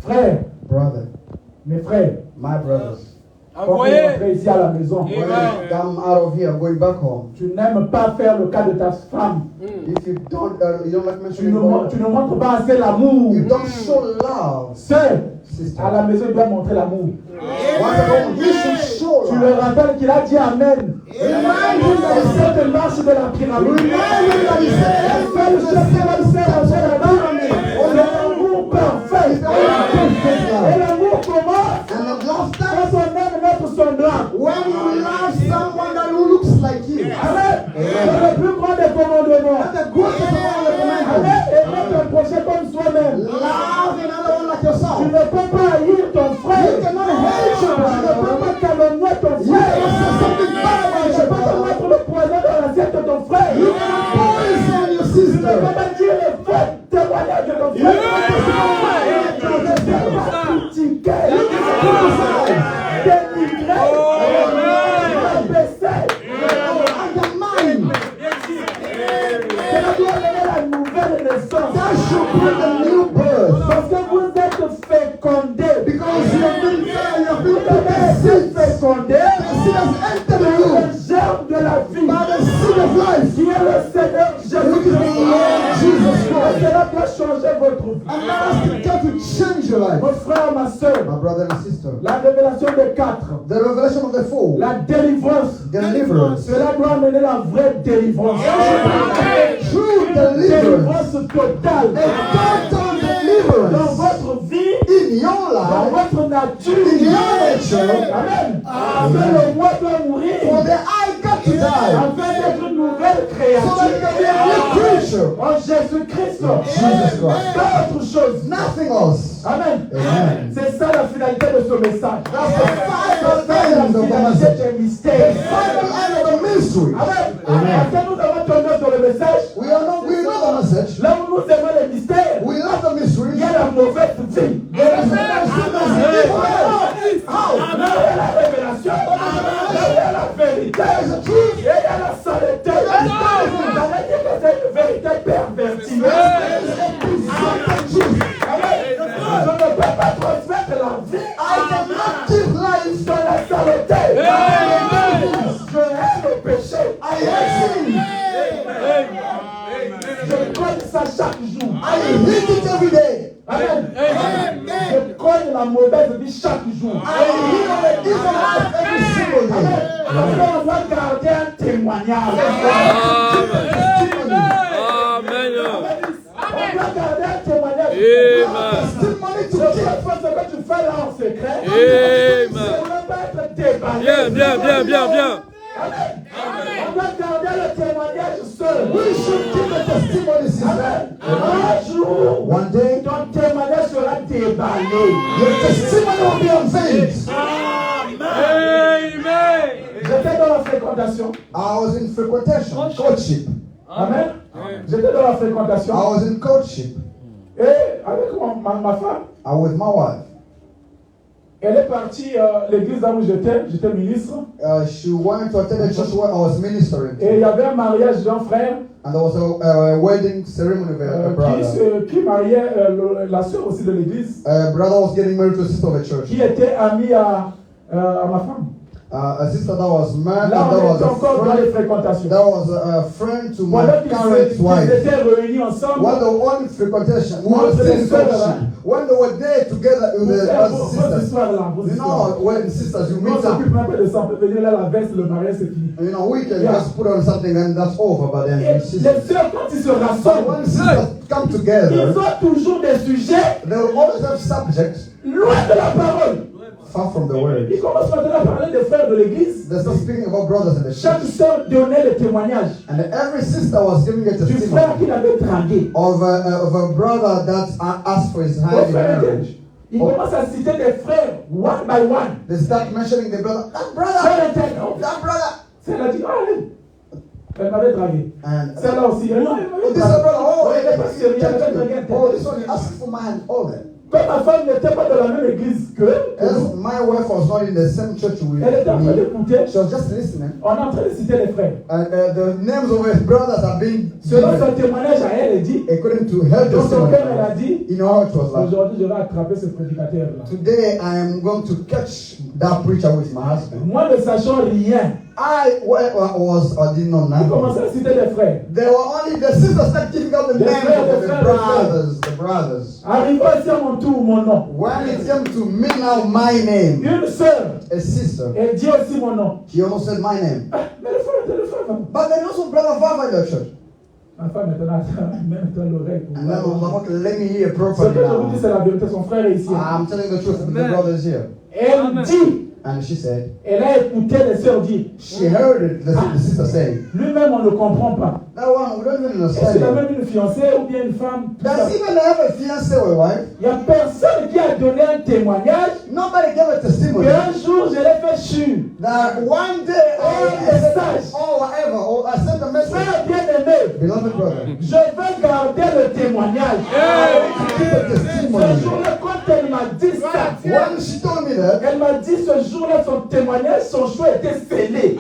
Frère, Brother, mes frères, my brothers, quand vous Envoyez. rentrez ici à la maison, when you come out of here, going back home, tu n'aimes pas faire le cas de ta femme. if you don't like Tu mentioning ne, God, tu ne montres pas assez l'amour. you don't show love, Sœur, sister. à la maison, il doit montrer l'amour. Once at home, you should show Tu le love. rappelles qu'il a dit Amen. Remind him that he said, Cette marche de la pyramide. remind him that he said, Fais le l'amour parfait. Et l'amour commence and the love quand starts on aime notre semblable. when you love someone that looks like you. Amen. C'est le plus grand des commandements. That's the greatest of all the Amen. commandments. Et mettre un prochain comme soi-même. Love another one like Tu yourself. ne peux pas haïr ton frère. You cannot hate your Tu ne peux brother. pas calomnier ton You frère. cannot say something bad Tu about ne your peux pas brother. mettre le poison dans l'assiette de ton frère. You cannot poison your Tu ne sister. peux pas dire les faux témoignages de ton frère. Tu ne peux pas critiquer, dénigrer, rabaisser. Undermine. Cela doit donner la nouvelle naissance. That should bring a new birth. Parce que vous êtes fécondés. Because you have been there, you have Vous been avez été fécondés The seed has entered the par room le germe de la vie, by the seed of life. qui est le Seigneur Which is the Jésus-Christ. Lord Jesus Et Christ. cela doit changer votre vie. And that has got to change your life. Mon frère, ma soeur, My brother and sister. la révélation des quatre, The revelation of the four. la délivrance, Deliverance. cela doit amener la vraie délivrance. True deliverance. Délivrance totale A total dans deliverance. votre vie, In your dans life. votre In nature. your nature. Amen. Afin le moi doit For mourir, the eye got to die. afin d'être une nouvelle So that you créature. can be a new creature. On En Jésus-Christ. Jesus Christ. Pas autre chose. Nothing else. Amen. Amen. C'est ça la finalité de ce message. That's the final C'est ça la end of the finalité message. du mystère. Final end of the mystery. Amen. Amen. Quand nous avons tombé sur le message, We know the message. là où nous aimons le mystère, We love the mystery. il y a la mauvaise vie. Là où il y a la révélation, là où il y a la vérité, et il y a la saleté. Ça veut dire que c'est une vérité pervertie. Je ne peux pas transmettre la vie. I cannot give life. Dans la saleté. Je hais le péché. I hate sin. Je cogne ça chaque jour. I hate it every day. Amen. Je cogne la mauvaise vie chaque jour. I hear the evil life every single day. Parce qu'on doit garder un témoignage. On doit garder un témoignage. Testimony to Je give. peux faire ce que tu fais là en secret. Amen. Je ne veux pas être déballé. Bien. Amen. On doit garder le témoignage seul. We should give the testimony, sister. Amen. Un jour, One day, ton témoignage sera déballé. your testimony will be unveiled. J'étais dans la fréquentation. I was in frequentation, courtship. Amen. J'étais dans la fréquentation. I was in courtship. Et avec ma femme, With my wife. elle est partie à l'église là où j'étais ministre. She went to attend a church where I was ministering. Et il y avait un mariage d'un frère And there was a wedding ceremony with a brother. qui mariait la sœur aussi de l'église, A brother was getting married to a sister of a church. qui était ami à ma femme. A sister that was married, Là, and that on was était encore dans a les friend. fréquentations. That was a friend to my Pendant current qu'ils wife. étaient réunis ensemble, When they were on frequentation, we Moi, were je still in les sœurs, courtship. hein. When they were there together with the other vos sisters. histoires là, vos You histoires. know, when sisters, you On meet up. s'occupe un peu de ça, on peut venir là la veste, le mariage c'est fini. You know, we can Yeah. just put on something and that's over, but then Et les sisters. sœurs, quand ils se But rassemblent, when sisters come together, ils ont toujours des sujets they will always have subjects loin de la parole. far from the word. Ils commencent maintenant à parler des frères de l'église. They start speaking about brothers in the Chaque church. sœur donnait le témoignage And every sister was giving a du frère testimony qu'il avait dragué. of a brother that asked for his hand in marriage. Ils commencent à citer des frères, one by one. They start mentioning the brother. That brother! Frère intel, non. That brother! Elle a dit, ah, elle m'avait dragué. And Celle-là aussi, elle m'avait oh, this is a brother. Oh, elle était pas sérieuse, elle avait dragué un tel. oh, this one, he asked for my hand. Oh, then. Comme ma femme n'était pas dans la même église que As nous, my wife was not in the same church with elle était en train me, d'écouter. she was just listening. On est en train de citer les frères. And the names of his brothers are being Selon given. son témoignage à elle, elle dit, According to her dans son cœur, elle a testimony, dit, you know how it was like. aujourd'hui, je vais attraper ce prédicateur-là. Today I am going to catch that preacher with my husband. Moi, ne sachant rien, I did not il know. commençait à citer les frères. There were only the sisters that giving out the The names friends, of the the friends, brothers, the brothers. Arrivé ici à mon tour, mon nom. When it came to me now, my name, Une sœur, a sister, elle dit aussi mon nom. he almost said my name. Ah, mais le frère. But then also brother Vava in the church. Ma femme maintenant, même dans l'oreille. pour And then I was voir. like, okay, let me hear Ce properly que je vous dis, now. c'est la vérité. Son frère est ici. I'm telling the truth, the brother is here. Elle dit, And she said, elle a écouté les sœurs dire. she heard it, the sister say, Lui-même, on ne comprend pas. that one, we don't even Est-ce qu'il a understand même une fiancée ou bien une femme? Does he even have a fiancé or a wife? Il n'y a personne qui a donné un témoignage Nobody gave a testimony qu'un jour je l'ai fait sûr. that one day message. or whatever, or I sent a message. Frère bien-aimé, Beloved brother, je veux garder le témoignage. keep a Ce testimony. jour-là, quand elle m'a dit ça, When she told me that, elle m'a dit ce jour-là, son témoignage, son choix était scellé.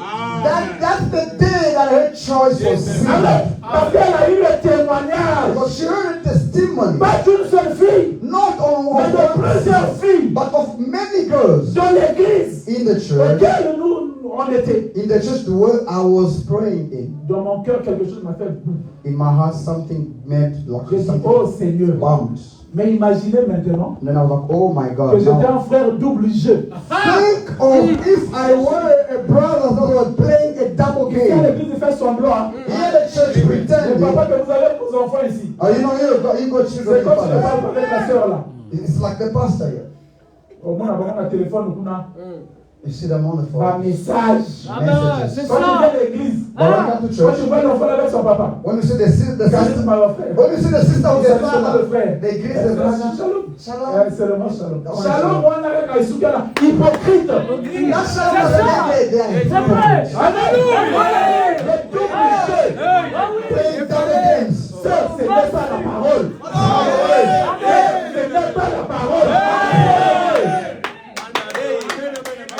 that's the day that her choice was sealed. Amen. Parce qu'elle a eu le témoignage. But she heard a testimony, Pas d'une seule fille, not on mais de one, plusieurs filles but of many girls dans l'église in the church. auquel nous on était. In the church, the word I was praying in. Dans mon cœur, quelque chose m'a fait boum. In my heart, something made like J'ai dit, oh something Seigneur. bounce. Mais imaginez maintenant And then I was like, oh my que God. j'étais Now, un frère double jeu. think of if I were a brother that was playing a double Quand game. l'église fait semblant, hein. Here the church Le pretending. papa que vous avez vos enfants ici. Oh, you know, you got C'est children. comme si je Father. parle avec la sœur là. It's like the pastor here. Au moins, on a un téléphone, on a. You see them on the Par phone. message. Amen. C'est Quand tu ça. viens à l'église, But when you come to quand church, tu vois l'enfant avec son papa, when you see the sister, when you see the sister of the father, they greet the brother. Shalom. Shalom. Seulement shalom. Shalom. Shalom, on a avec Aïsouka, hypocrite. That shalom is they are C'est vrai. Alléluia. Les tout péchés. playing dirty games. Ça, ce n'est pas la parole. Ce n'est pas la parole.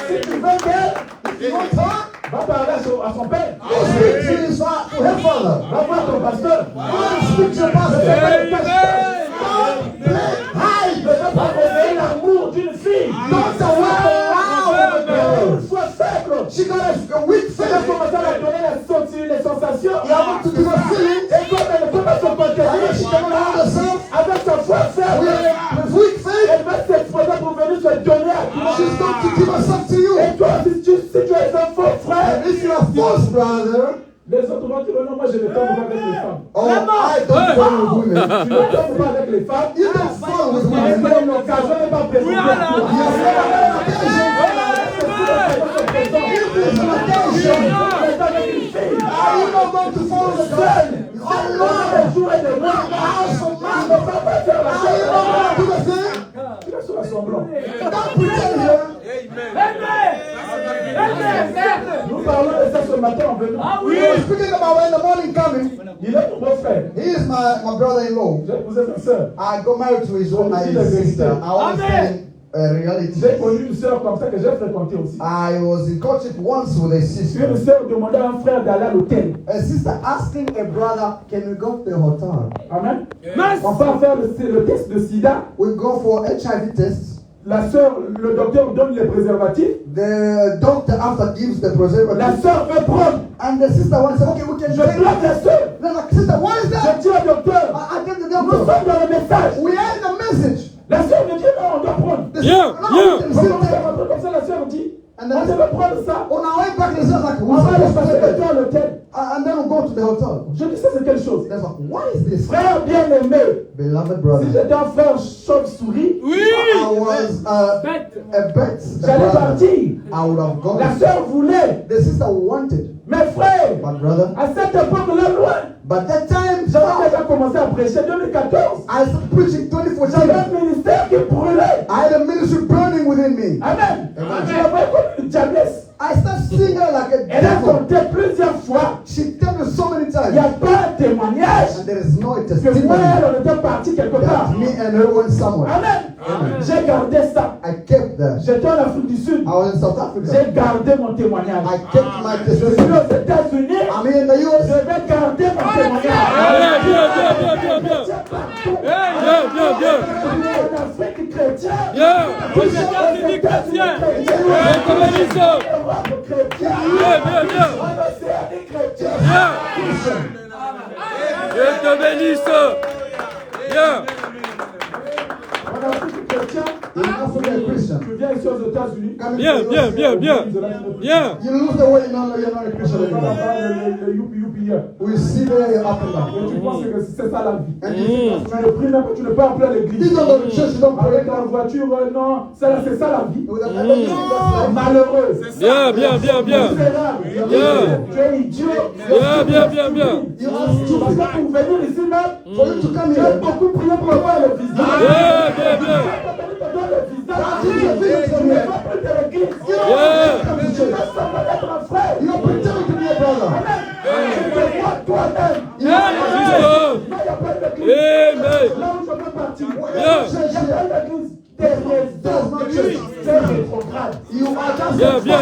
Si tu veux qu'elle, You want talk? va parler à son père. Go speak to his father, to her father. Va voir ton pasteur. Go and speak to your Ne pastor. fais pas le pasteur. Don't play hide. Ne fais pas réveiller l'amour d'une fille. Don't allow Une her. fois faible. She got a weak Elle a faith. commencé à donner les sensations. You have to give her feelings. Et comme elle ne peut pas se contenir She cannot hold herself. avec sa foi faible, With weak faith, elle va s'exposer pour venir se donner à toi. she's going to give herself to you. Et toi, si tu es un faux frère, And if you're a false brother, les autres vont dire non, moi je ne tombe pas avec les femmes. oh, I don't fall with women. Tu ne tombes pas avec les femmes. You don't fall with Parce women. que l'occasion n'est pas présentée. You have an occasion. If there's an occasion, are you not going to follow the God? Alone. Jour et de mois. House of Tu ne man. peux pas faire la Are you chose. not going to do the thing? Tu es sur la semblant. Don't pretend here. Nous parlons de ça ce matin en venant. We're speaking about in the morning coming. Il est mon beau-frère. He is my brother-in-law. J'ai épousé sa sœur. I got married to his own sister. I was saying reality. J'ai connu une sœur comme ça que j'ai fréquenté aussi. I was in courtship once with a sister. Une sœur demandait à un frère d'aller à l'hôtel. A sister asking a brother, can we go to the hotel? Amen. On va faire le test de sida. We go for HIV tests. La sœur, le docteur donne les préservatifs. The doctor after gives the La preservative. sœur veut prendre. And the sister wants to say, okay, we can Je take bloque it. la sœur. They're like, sister, what is Je that? dis au docteur, I get the nous doctor. sommes dans le message. We had the message. La sœur me dit non, on doit prendre. The Yeah, sister, no, yeah. we can Comment still ça take va it. comme ça la sœur dit, And on then devait prendre ça. on our way back, the sister's like, On we're va aller supposed passer to le take temps it. à l'hôtel. And then we'll go to the hotel. Je dis ça c'est quelle chose? They're like, what is this? Frère bien-aimé, Beloved si brother. j'étais un frère chauve-souris, I was a bet. j'allais brother. partir. I would have gone. La sœur voulait. The sister wanted. Mes frères, But brother, à cette époque-là, loin, but that time, j'avais déjà commencé à prêcher 2014. I started preaching 24/7. J'avais un ministère qui brûlait. I had a ministry burning within me. Amen. Amen. Je la voyais comme une diablesse. I started seeing her like a Elle a devil. compté plusieurs fois. She told me so many Il n'y times. a pas de témoignage And there is no que moi et testimony elle, on était partis quelque part. that me and her went somewhere. Amen. J'ai gardé ça. I kept that. J'étais en Afrique du Sud. I was in South Africa. J'ai gardé mon témoignage. I kept my Je suis testimony. aux États-Unis. I'm here in the Je US. vais garder mon témoignage. Bien. En Afrique chrétienne. Bien. Aux États-Unis chrétiens. Et comme ils sont. Europe chrétienne. Bien. En Océanie chrétienne. Bien. Dieu te bénisse. Bien. En Afrique chrétienne. In Africa, a Christian. Tu viens ici aux États-Unis. Coming Bien. to the US, Bien. You lose the way you're not a Christian On va anymore. voir le youpi hier. We see there up and Et down. tu penses que c'est ça la vie. And you think Tu ne pries même pas, tu ne peux appeler à l'église. you don't go to church, you don't pray. Avec la voiture, non, c'est ça la vie. With a Malheureux. Bien. Misérable. Tu es idiot. Bien. You ask Parce que pour venir ici même, for you to come tu as here. beaucoup prié pour avoir le visage. Bien. Tu te donnes le visage. Tu ne vas plus de l'église. Tu vas semblant d'être un frère. You don't pretend to be a brother. Tu te vois toi-même. Bien. Non, il n'y a pas d'église. Amen. Là où je peux partir. Bien. Il n'y a pas d'église. C'est rétrograde. You are just Bien.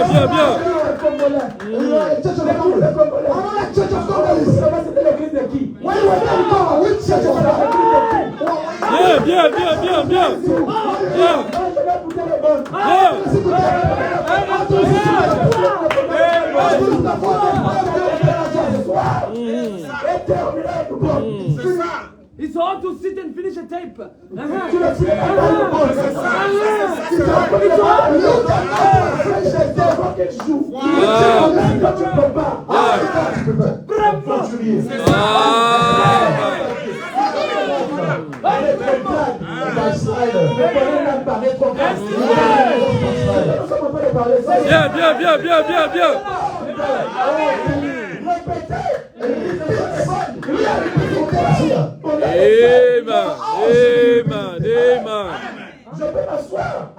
You are a church of Congolese. I'm not a church of Congolese. C'était l'église de qui? When you were there, you come, which church of Congolese? Bien. It's hard to sit and finish a tape. parler ça. Bien, bien, bien, bien, bien, bien. Amen. Amen. Amen. Je peux m'asseoir.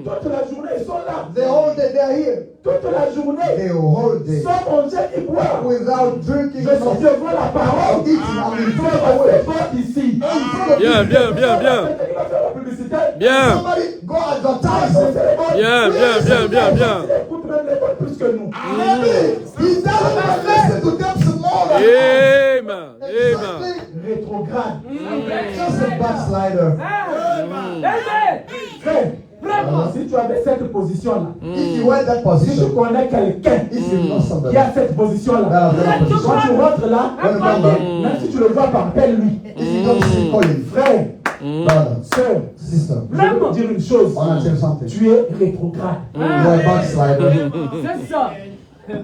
Toute la journée, ils sont là. The whole day they are here. Toute la journée. The whole day. Sans manger ni boire. Without drinking. Je suis devant la parole. Eating and Je vais pas ici. Bien, bien, bien, bien. Bien. Somebody go advertise. Bien, bien, bien, bien, bien. Écoute même les bonnes plus que nous. He doesn't listen to them some more. Amen. Amen. Rétrograde. Just a backslider. Frère, si tu avais cette position-là, If you were in that si tu position, connais quelqu'un if you know somebody qui a cette position-là, quand tu rentres là, même si tu le vois, appelle-lui. if you don't see, call him. Frère, Brother, sœur, sister, je vais te dire une chose. I want to tell you something. Tu es rétrograde. You are a backslider. C'est ça.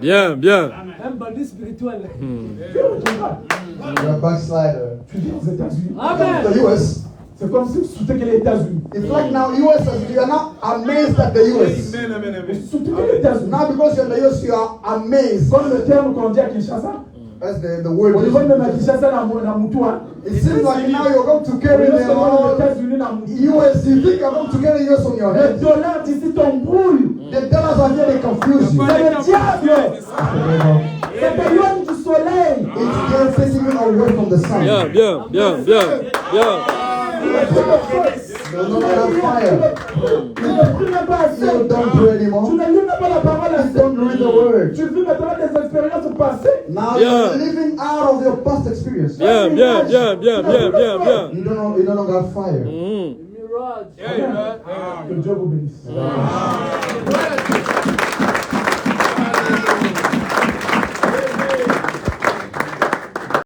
Bien, bien. Un bandit spirituel. Tu es rétrograde. You are a backslider. Tu vis aux États-Unis. Amen. The US. C'est comme si tu souhaitais que les États-Unis. It's like now US, you are now amazed at the US. Mais surtout que les États-Unis. Now because you're in the US, you are amazed. Comme le terme qu'on dit à Kinshasa. That's the word. Au niveau de ma Kinshasa, na Moutoua. It seems like now you're going to carry Les the whole États-Unis, na Moutoua. US. You think you're going to carry US on your Les head. dollars d'ici t'embrouillent. The dollars are here, they confuse you. C'est le diable. C'est période du soleil. It's just taking you away from the sun. Bien, bien, bien, bien, bien. You're not on fire. Tu ne pries même pas assez. You don't pray Tu anymore. ne lis même pas la parole You assez. don't read the word. Tu vis maintenant des expériences passées. Now Yeah. you're living out of your past experience. Bien, bien, bien, bien, bien, bien, bien. You no longer have fire. Mm. Mirage. Que Dieu vous bénisse.